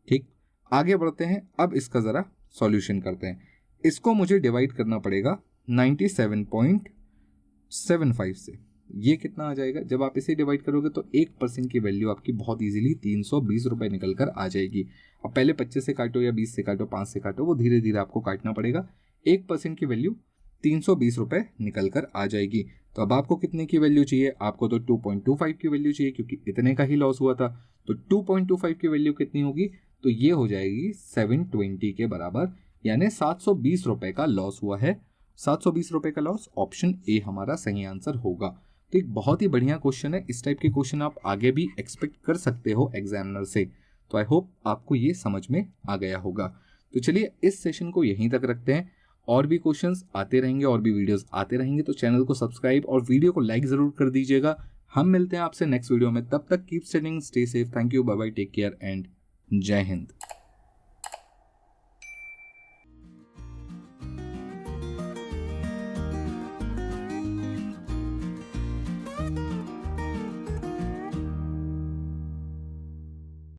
ठीक, आगे बढ़ते हैं। अब इसका ज़रा सॉल्यूशन करते हैं। इसको मुझे डिवाइड करना पड़ेगा 97.75 से। ये कितना आ जाएगा, जब आप इसे डिवाइड करोगे तो 1% की वैल्यू आपकी बहुत इजीली 320 रुपये निकल कर आ जाएगी। अब पहले 25 से काटो या 20 से काटो, 5 से काटो, वो धीरे धीरे आपको काटना पड़ेगा। 1% की वैल्यू 320 रुपये निकल कर आ जाएगी। तो अब आपको कितने की वैल्यू चाहिए, आपको तो 2.25 की वैल्यू चाहिए क्योंकि इतने का ही लॉस हुआ था। तो 2.25 की वैल्यू कितनी होगी, तो ये हो जाएगी 720 के बराबर, यानी 720 रुपये का लॉस हुआ है। 720 रुपये का लॉस, ऑप्शन ए हमारा सही आंसर होगा। तो एक बहुत ही बढ़िया क्वेश्चन है। इस टाइप के क्वेश्चन आप आगे भी एक्सपेक्ट कर सकते हो एग्जामिनर से। तो आई होप आपको ये समझ में आ गया होगा। तो चलिए इस सेशन को यहीं तक रखते हैं। और भी क्वेश्चंस आते रहेंगे और भी वीडियोस आते रहेंगे, तो चैनल को सब्सक्राइब और वीडियो को लाइक जरूर कर दीजिएगा। हम मिलते हैं आपसे नेक्स्ट वीडियो में, तब तक keep studying, stay safe, thank you, bye bye, take care and जय हिंद।